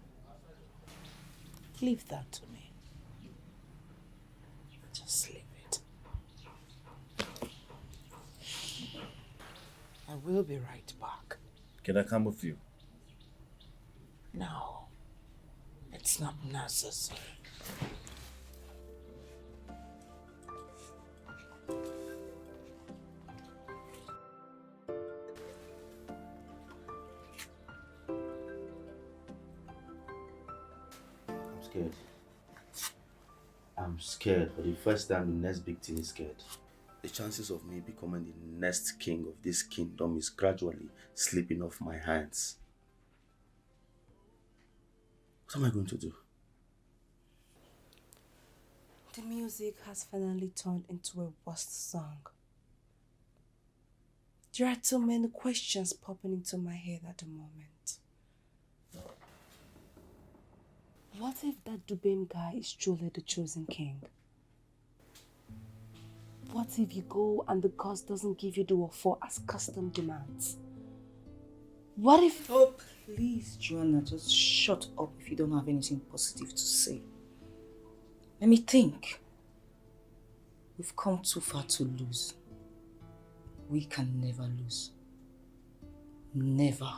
Leave that to me. Just leave it. I will be right back. Can I come with you? No, it's not necessary. I'm scared. I'm scared. For the first time, the next big thing is scared. The chances of me becoming the next king of this kingdom is gradually slipping off my hands. What am I going to do? The music has finally turned into a worst song. There are too many questions popping into my head at the moment. What if that Dubem guy is truly the chosen king? What if you go and the gods doesn't give you the offer as custom demands? What if... Oh, please, Joanna, just shut up if you don't have anything positive to say. Let me think. We've come too far to lose. We can never lose. Never.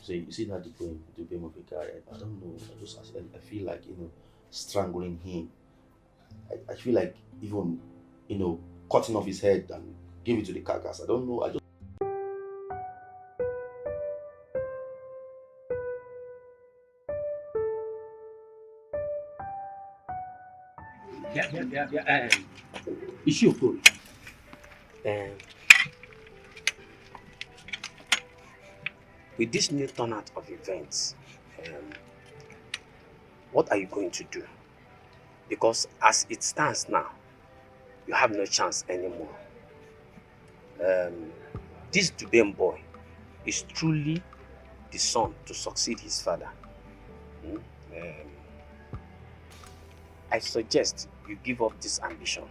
So you see that the poem of a guy, I don't know, I feel like, strangling him. I feel like even, cutting off his head and give it to the carcass. I don't know, Yeah. Issue of with this new turnout of events, what are you going to do? Because as it stands now, you have no chance anymore. This Dubem boy is truly the son to succeed his father. I suggest you give up this ambition.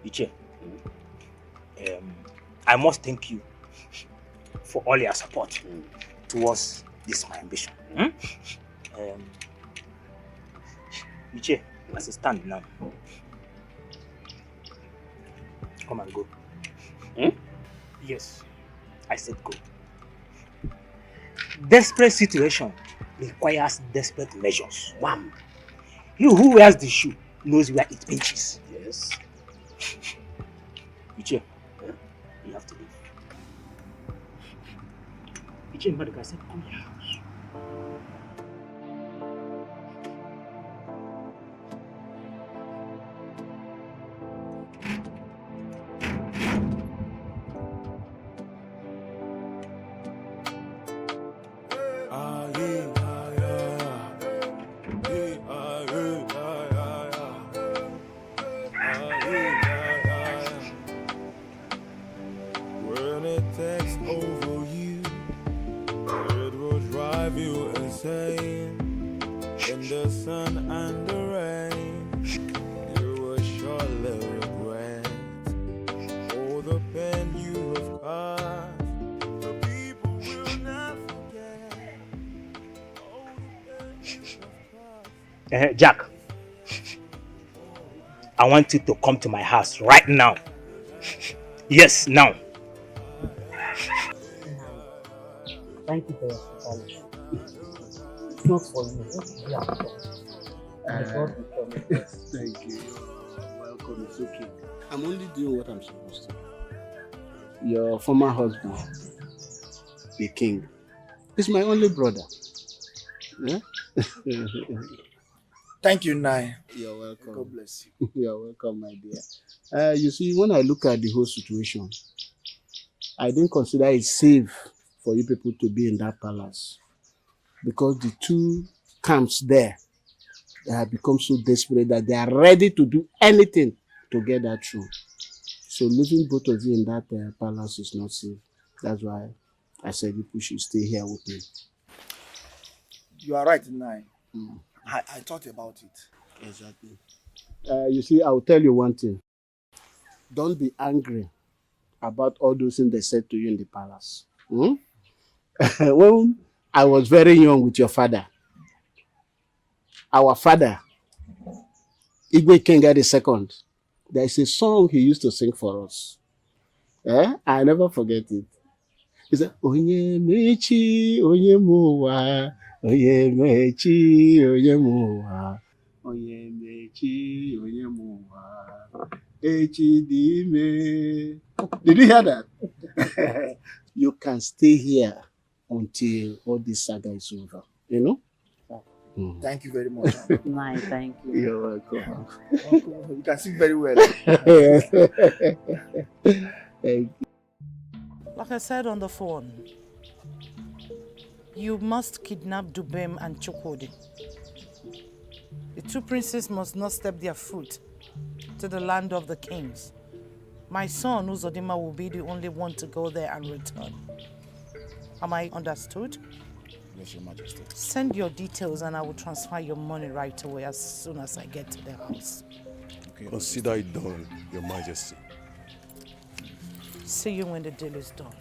Iche, I must thank you for all your support towards this my ambition. Iche, as it stands now, come and go. Yes, I said go. Desperate situation requires desperate measures. Wham! He who wears the shoe knows where it pinches. Yes. Iche, you have to leave. Iche, Madaka said, come to your house. When it takes over you, it will drive you insane. In the sun and the rain, you will surely regret all the pain you have caused. The people will not forget. Jack, I want you to come to my house right now. Yes, now. Thank you for your hospitality. It's not for you. It's Thank you. You're welcome. It's okay. I'm only doing what I'm supposed to. Your former husband, the king, is my only brother. Yeah? Thank you, Nai. You're welcome. God bless you. You're welcome, my dear. You see, when I look at the whole situation, I didn't consider it safe for you people to be in that palace, because the two camps there, they have become so desperate that they are ready to do anything to get that through. So leaving both of you in that palace is not safe. That's why I said you should stay here with me. You are right, Nai. I thought about it. Exactly. You see, I'll tell you one thing. Don't be angry about all those things they said to you in the palace. When I was very young with your father, our father, Igwe Kenga II, there is a song he used to sing for us. I never forget it. He said, Onye mechi, onye muwa, onye mechi, onye muwa, onye mechi, onye muwa, echi dime. Did you hear that? you can stay here until all this saga is over. You know? Thank you very much. My, thank you. You're welcome. You can sing very well. Thank you. Like I said on the phone, you must kidnap Dubem and Chukwudi. The two princes must not step their foot to the land of the kings. My son, Uzodima, will be the only one to go there and return. Am I understood? Yes, Your Majesty. Send your details and I will transfer your money right away as soon as I get to the house. Okay, Consider it done, Your Majesty. See you when the deal is done.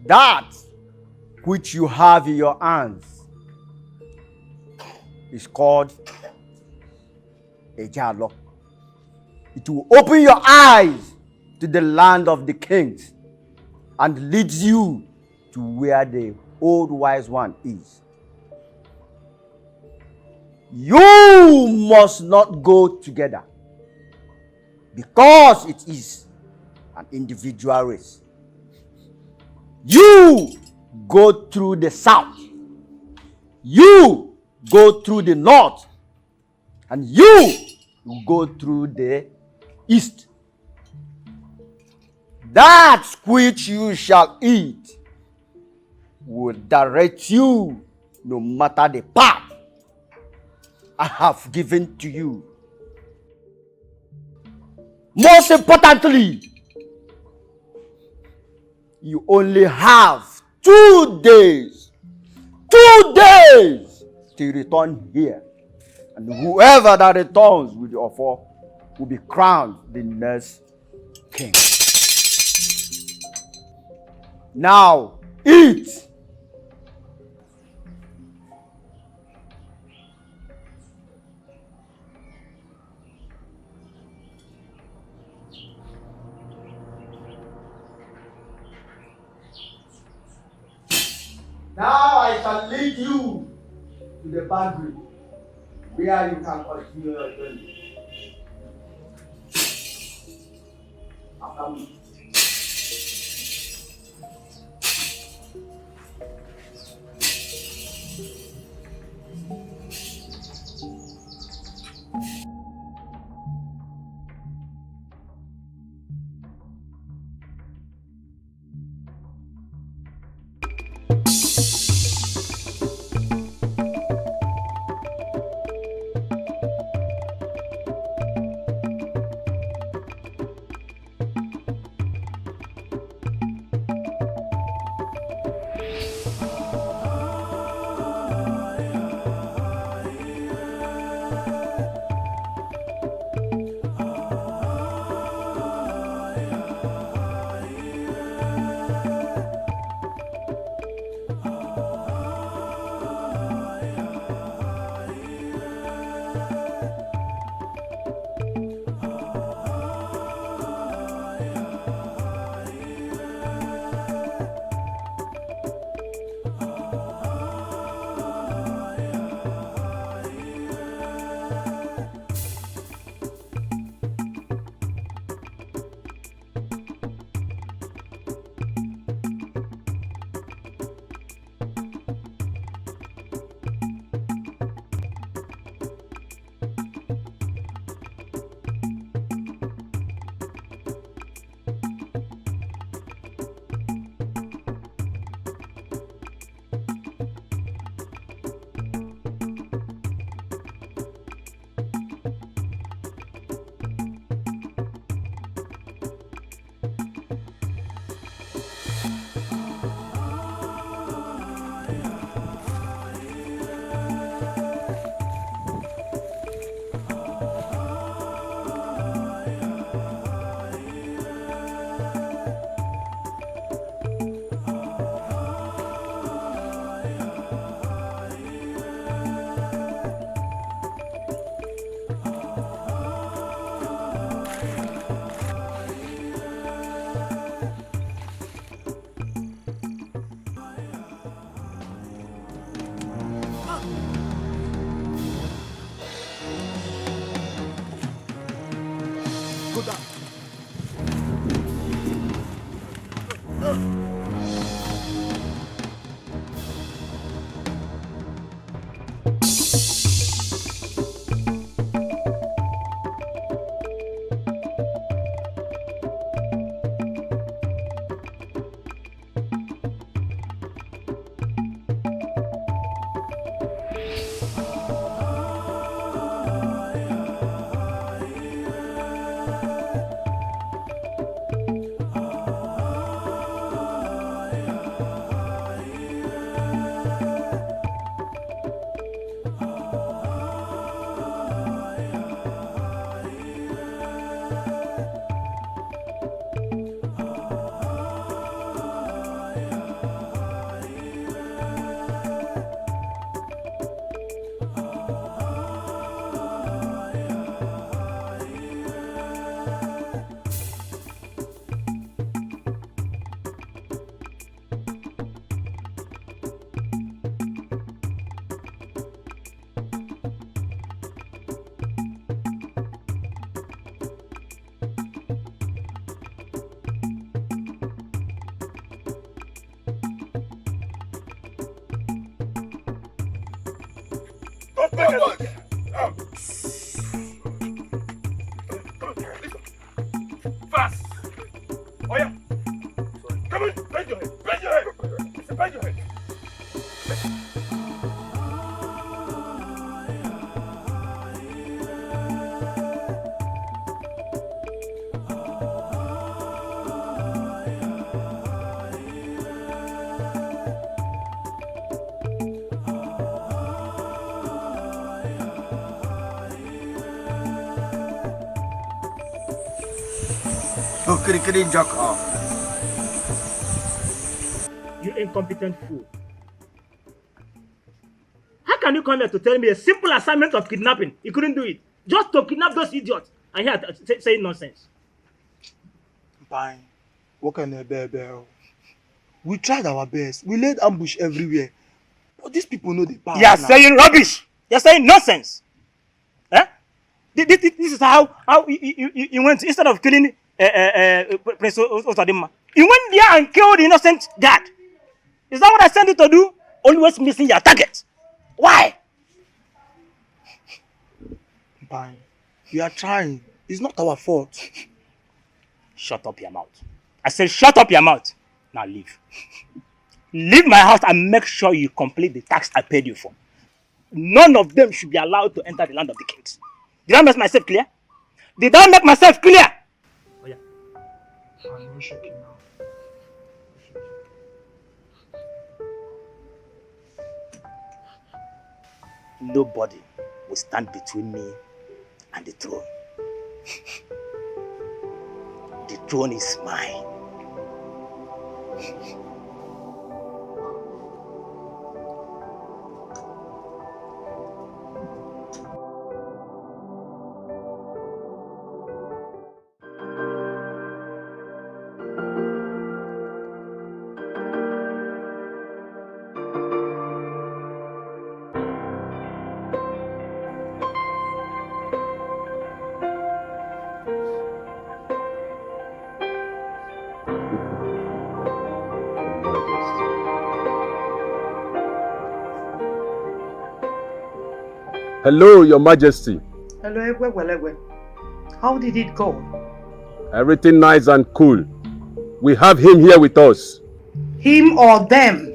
That which you have in your hands is called a jalo. It will open your eyes to the land of the kings and leads you to where the old wise one is. You must not go together because it is an individual race. You go through the south, you go through the north, and you go through the east. That which you shall eat will direct you no matter the path I have given to you. Most importantly, you only have 2 days. 2 days to return here. And whoever that returns with the offer will be crowned the next king. Now, eat. Now I shall lead you to the boundary where you can continue your journey. After me. go down. Fast! Oh yeah! Come on, bend your head! Bend your head! Bend your head! You incompetent fool. How can you come here to tell me a simple assignment of kidnapping? You couldn't do it. Just to kidnap those idiots. And here saying nonsense. Fine. What can I bear? We tried our best. We laid ambush everywhere. But these people know the power. You are saying rubbish. You are saying nonsense. Eh? This is how you went, instead of killing Prince Osadima, you went there and killed the innocent guard. Is that what I sent you to do? Always missing your target. Why? Fine. We are trying. It's not our fault. Shut up your mouth. I said shut up your mouth. Now leave. Leave my house and make sure you complete the tax I paid you for. None of them should be allowed to enter the land of the kings. Did I make myself clear? Did I make myself clear? Oh yeah. I'm not shaking now. Nobody will stand between me and the throne. The throne is mine. Hello, Your Majesty. Hello, Egwe. How did it go? Everything nice and cool. We have him here with us. Him or them?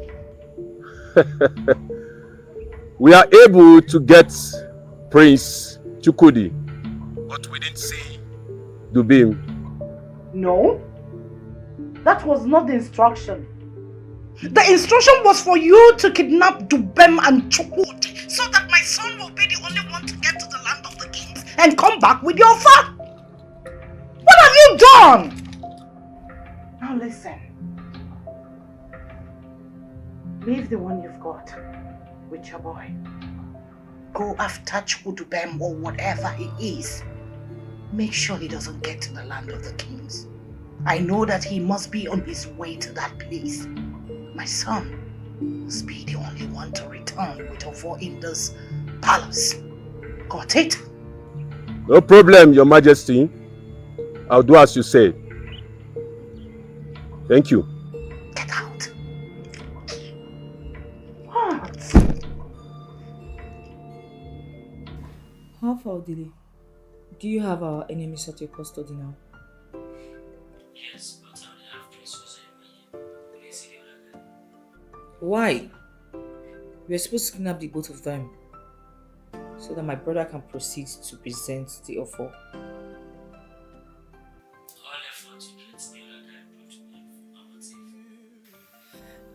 We are able to get Prince Chukwudi, but we didn't see Dubim. No. That was not the instruction. The instruction was for you to kidnap Dubem and Chukwudi so that my son will be the only one to get to the land of the kings and come back with your father. What have you done? Now listen. Leave the one you've got with your boy. Go after Chukwudubem or whatever he is. Make sure he doesn't get to the land of the kings. I know that he must be on his way to that place. My son must be the only one to return with Ofo in this palace. Got it? No problem, Your Majesty. I'll do as you said. Thank you. Get out. How far, Odile? Do you have our enemies at your custody now? Yes, but I will have Prince Jose. Why? We are supposed to kidnap the both of them so that my brother can proceed to present the offer.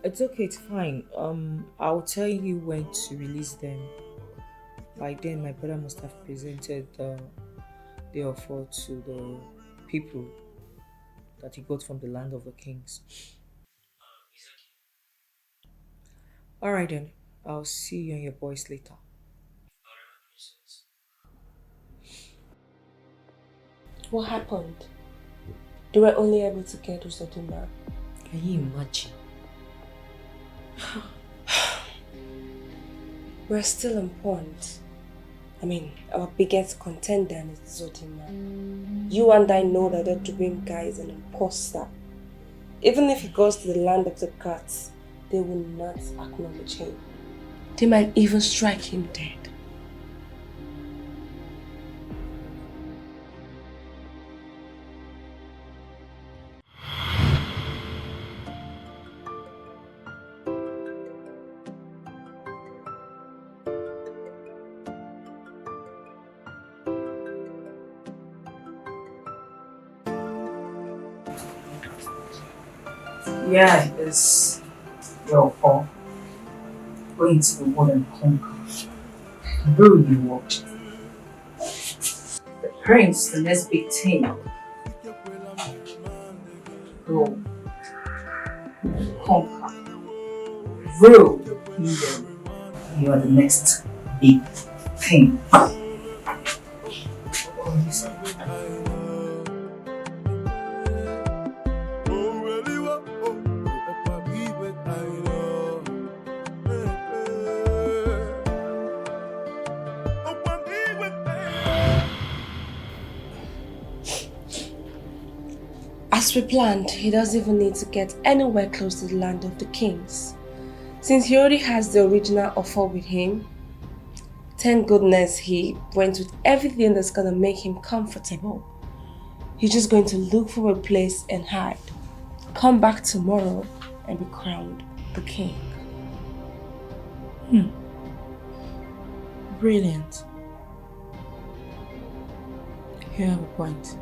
It's okay, it's fine. I'll tell you when to release them. By then, my brother must have presented the offer to the people that he got from the land of the kings. Alright then, I'll see you and your boys later. What happened? They were only able to get Uzodinma. Can you imagine? We're still on point. I mean, our biggest contender is Uzodinma. You and I know that the Dubin guy is an imposter. Even if he goes to the land of the gods, they will not acknowledge him. They might even strike him dead. Yeah, it's your fault. Going to the world and conquer. Bro, you watch. The prince, the next big thing. Bro. Conquer. Bro, you are the next big thing. As we planned, he doesn't even need to get anywhere close to the land of the kings. Since he already has the original offer with him, thank goodness he went with everything that's gonna make him comfortable. He's just going to look for a place and hide. Come back tomorrow and be crowned the king. Brilliant. You have a point.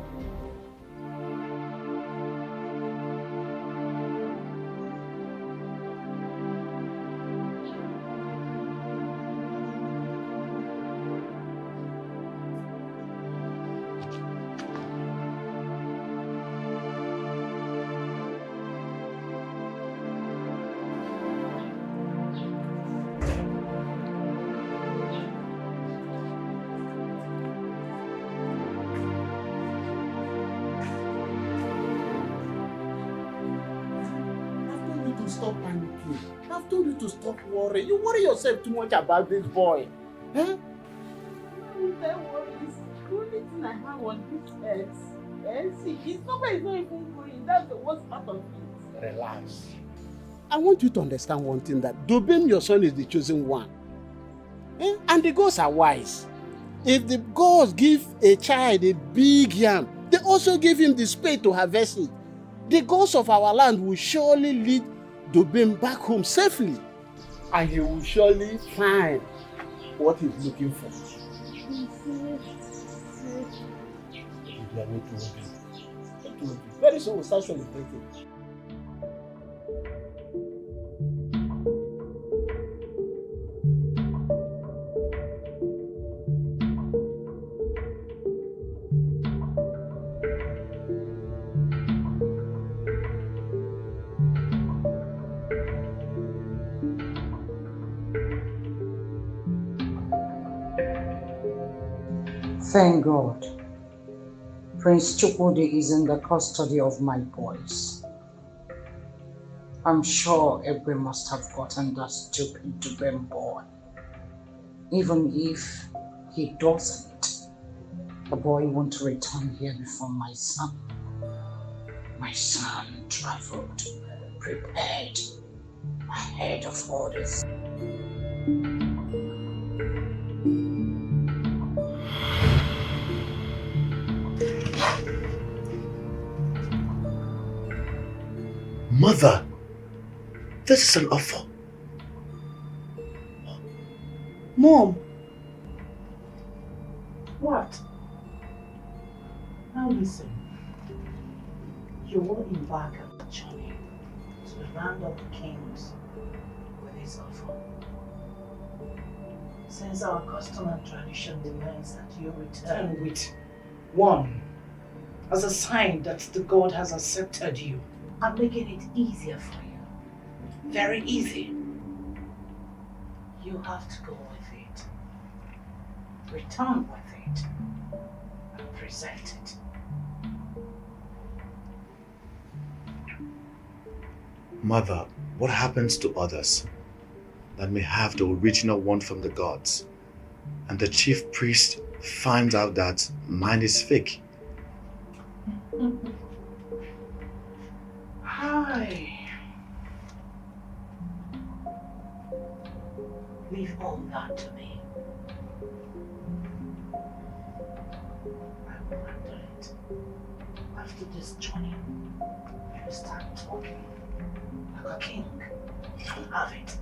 Stop panicking. I've told you to stop worrying. You worry yourself too much about this boy. Huh? Don't worry. It's the only thing I have on this earth. See, his number is not even going. That's the worst part of it. Relax. I want you to understand one thing, that Dubim, your son, is the chosen one. And the gods are wise. If the gods give a child a big yam, they also give him the spade to harvest it. The gods of our land will surely lead Dubim back home safely. And he will surely find what he's looking for. Very soon we'll start celebrating. Thank God. Prince Chukwudi is in the custody of my boys. I'm sure Ebwe must have gotten that stupid Dubem boy. Even if he doesn't, the boy won't return here before my son. My son traveled, prepared, ahead of orders. Mother, this is an offer. Mom. What? Now listen. You will embark on the journey to the land of the kings with this offer. Since our custom and tradition demands that you return with one, as a sign that the God has accepted you, I'm making it easier for you. Very easy. You have to go with it. Return with it. And present it. Mother, what happens to others that may have the original one from the gods, and the chief priest finds out that mine is fake? Hi. Leave all that to me. I will handle it. After this journey, you start talking like a king. You'll have it.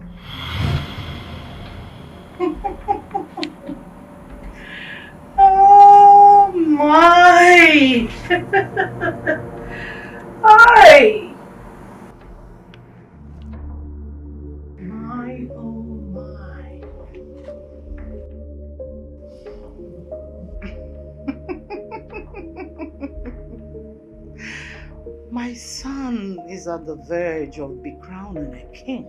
Oh my! Hi! My, oh my. My son is at the verge of becrowning a king.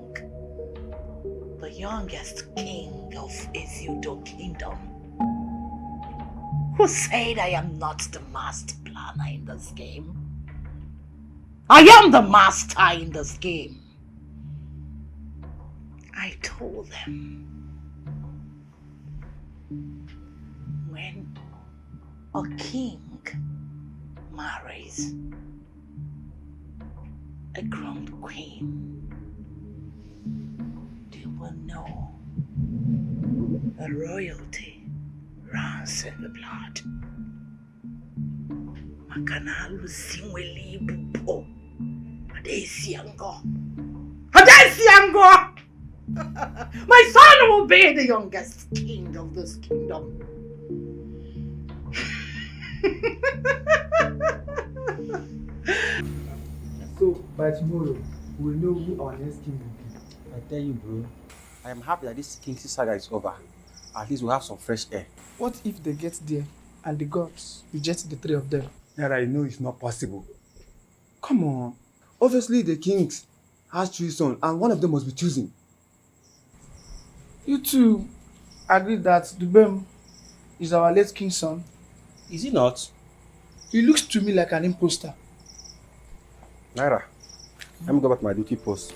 The youngest king of Ezudo Kingdom. Who said I am not the master planner in this game? I am the master in this game. I told them when a king marries a crowned queen, they will know a royalty runs in the blood. Makana lusinweli bupo. Adesiango. Adesiango! My son will be the youngest king of this kingdom. So, by tomorrow, we'll know who our next king will be. I tell you, bro, I am happy that this King's saga is over. At least we'll have some fresh air. What if they get there and the gods reject the three of them? Naira, I know it's not possible. Come on. Obviously, the kings has three sons, and one of them must be choosing. You two agree that Dubem is our late king's son? Is he not? He looks to me like an imposter. Naira, let me go back to my duty post.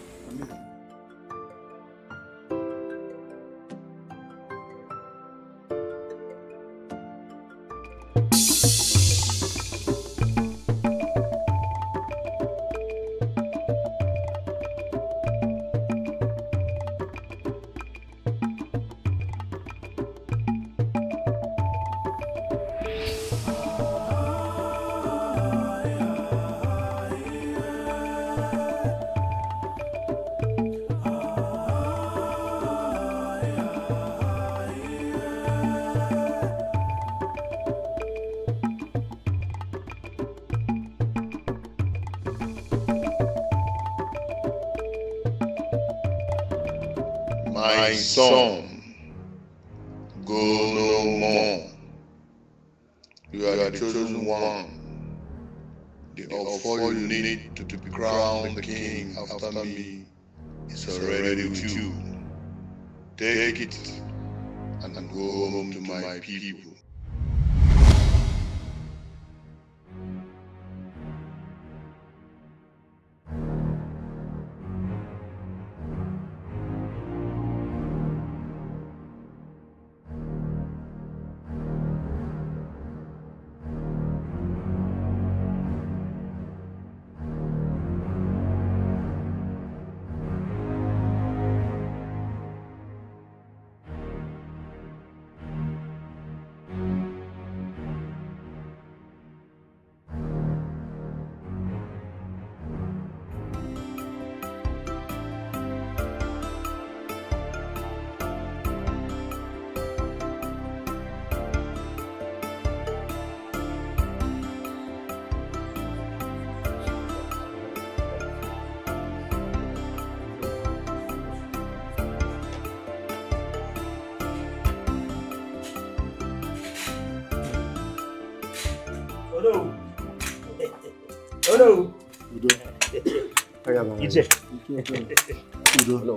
My son, go no more. You are the chosen one. The offer you need to be crowned the king after me is already with you. Take it and go home to my people. Oh no. Oh no. Ije. Udo.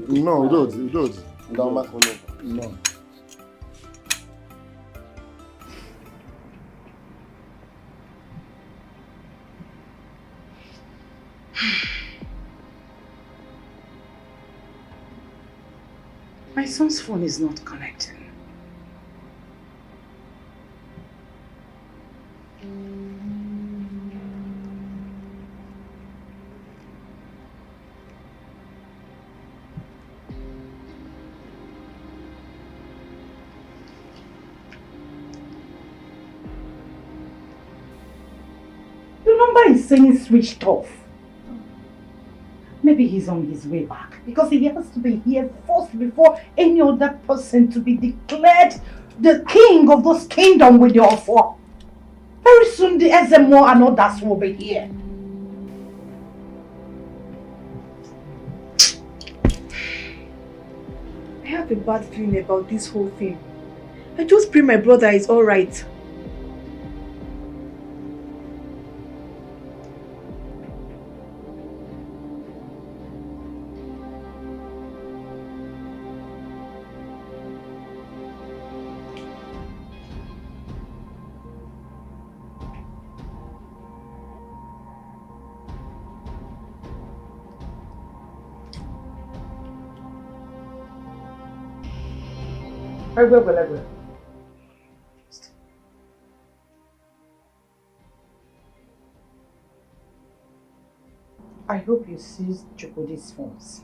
No, Udo. No. My son's phone is not connecting. The number is saying switched off. Maybe he's on his way back because he has to be here first before any other person to be declared the king of this kingdom with the offer. Very soon the SMO and others will be here. I have a bad feeling about this whole thing. I just pray my brother is alright. I will. I hope you seized Chukwudi's phones.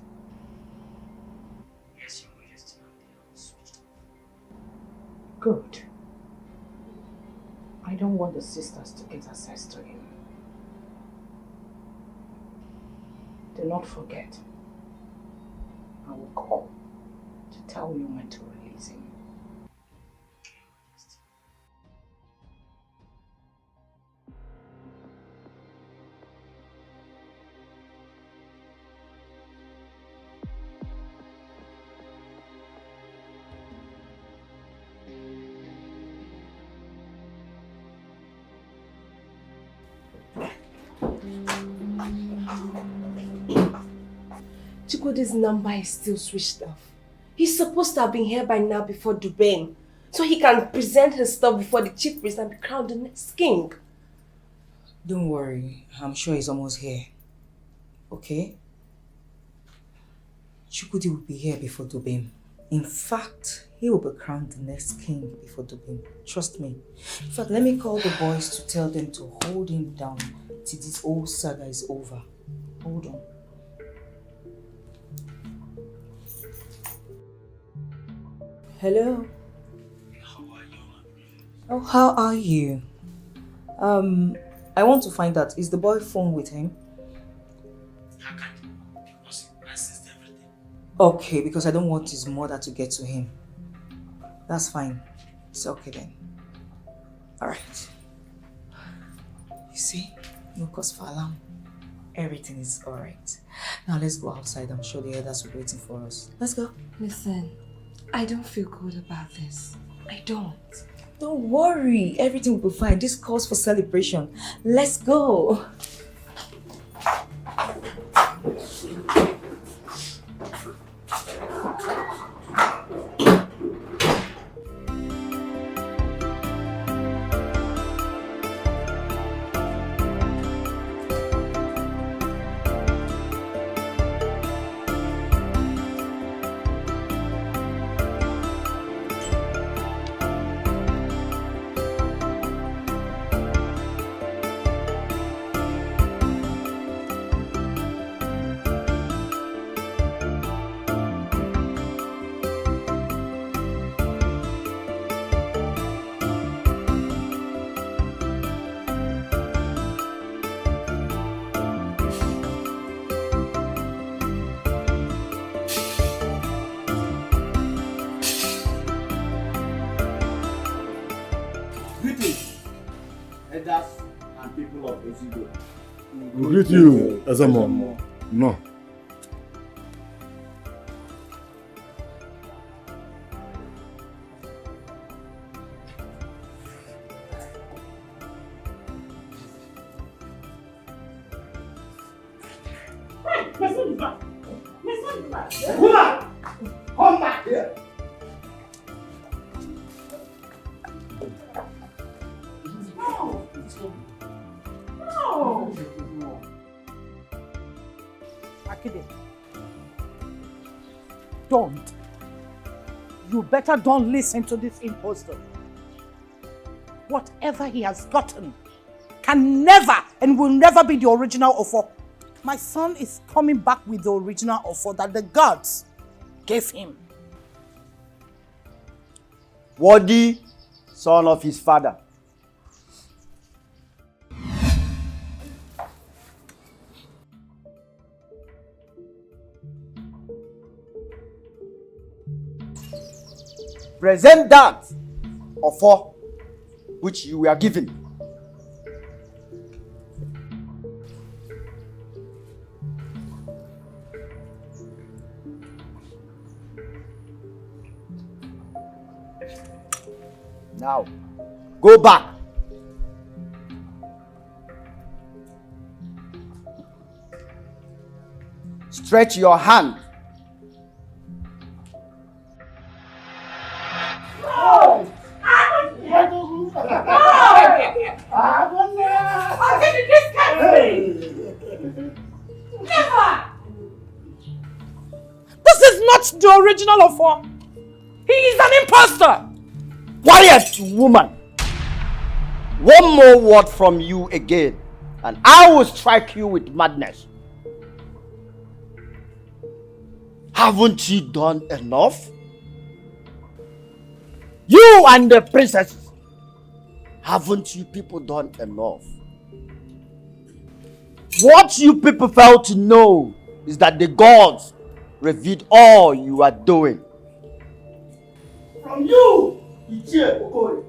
Yes, Your Majesty. Good. I don't want the sisters to get access to him. Do not forget. I will call to tell you when to release him. Chukwudi's number is still switched off. He's supposed to have been here by now before Dubain, so he can present his stuff before the chief priest and be crowned the next king. Don't worry, I'm sure he's almost here. Okay? Chukwudi will be here before Dubain. In fact, he will be crowned the next king before Dubain. Trust me. In fact, let me call the boys to tell them to hold him down till this whole saga is over. Hold on. Hello? Oh, how are you? I want to find out, is the boy phone with him? Okay, because I don't want his mother to get to him. That's fine. It's okay then. Alright. You see? No cause for alarm. Everything is alright. Now let's go outside. I'm sure the others will be waiting for us. Let's go. Listen, I don't feel good about this. I don't. Don't worry. Everything will be fine. This calls for celebration. Let's go. We greet you, Ezemo. No. Woman! Come back here! No! No! Akide, don't. You better don't listen to this impostor. Whatever he has gotten can never and will never be the original offer. My son is coming back with the original offer that the gods gave him. Worthy son of his father. Present that offer which you were given. Now, go back. Stretch your hand. No! How can you discount me? Never! This is not the original offer. He is an imposter. Quiet, woman. One more word from you again, and I will strike you with madness. Haven't you done enough? You and the princesses. Haven't you people done enough? What you people fail to know is that the gods revealed all you are doing. From you, Ichie Okori,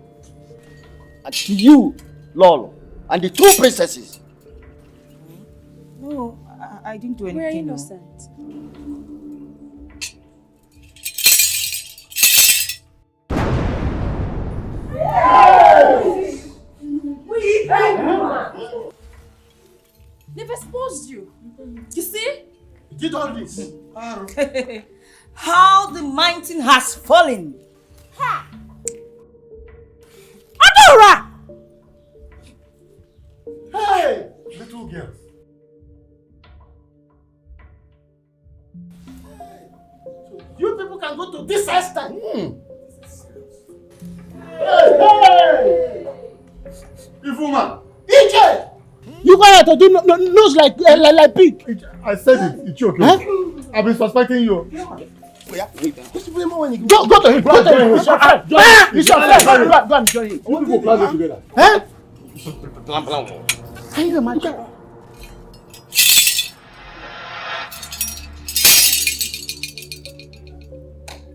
and to you, Lolo, and the two princesses. No, I didn't do anything. We're innocent. They've exposed you. You see? Did all this. How the mountain has fallen. Ha! Adora! Hey, little girls. You people can go to this extent. Hey! Evil man. EJ! You got to do nose like pig. I said it. It's okay. Huh? I've been suspecting you. Go to him. Go to him. He's your friend. He's your friend. Go and join him. You people plan it together. Huh? Plan. Can you imagine?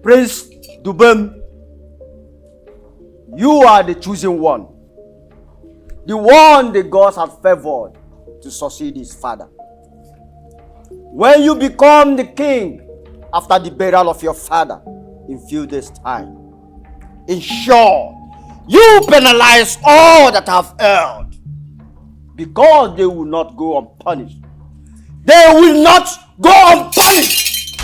Prince Dubem, you are the chosen one. The one the gods have favored to succeed his father. When you become the king after the burial of your father in few days' time, ensure you penalize all that have erred, because they will not go unpunished. They will not go unpunished.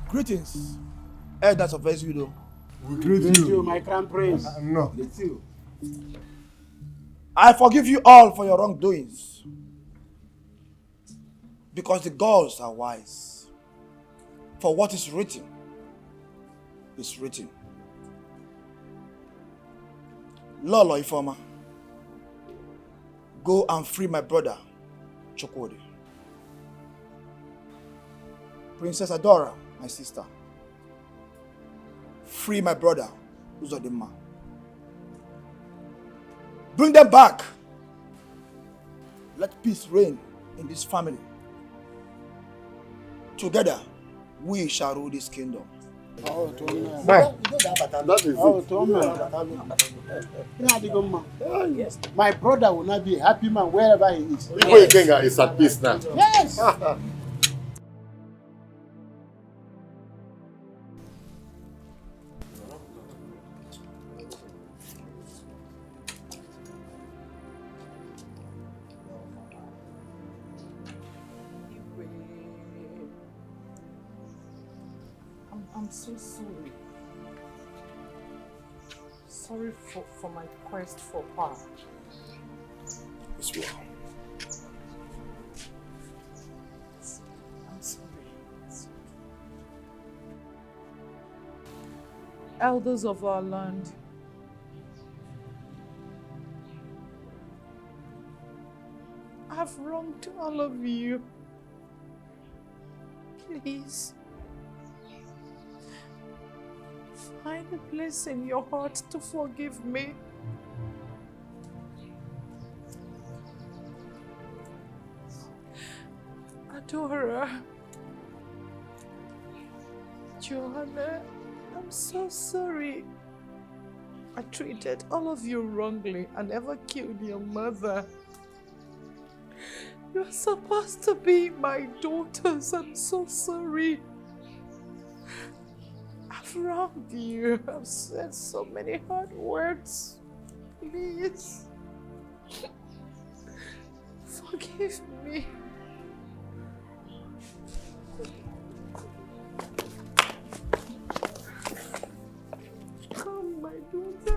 Greetings, elders of Eswido. We greet you. My crown prince. No. It's you. I forgive you all for your wrongdoings, because the gods are wise. For what is written is written. Lolo Ifoma, go and free my brother, Chukwudi. Princess Adora, my sister, free my brother, Uzodimma. Bring them back. Let peace reign in this family. Together, we shall rule this kingdom. Oh, that is it. Yes. My brother will not be a happy man wherever he is. Igwe Ikenga is at peace now. Yes. I'm so sorry. Sorry for my quest for power. It's well. I'm sorry. Elders of our land, I've wronged all of you. Please, find a place in your heart to forgive me. Adora, Johanna, I'm so sorry. I treated all of you wrongly and ever killed your mother. You're supposed to be my daughters. I'm so sorry. I've wronged you. I've said so many hard words. Please, forgive me. Come, my daughter.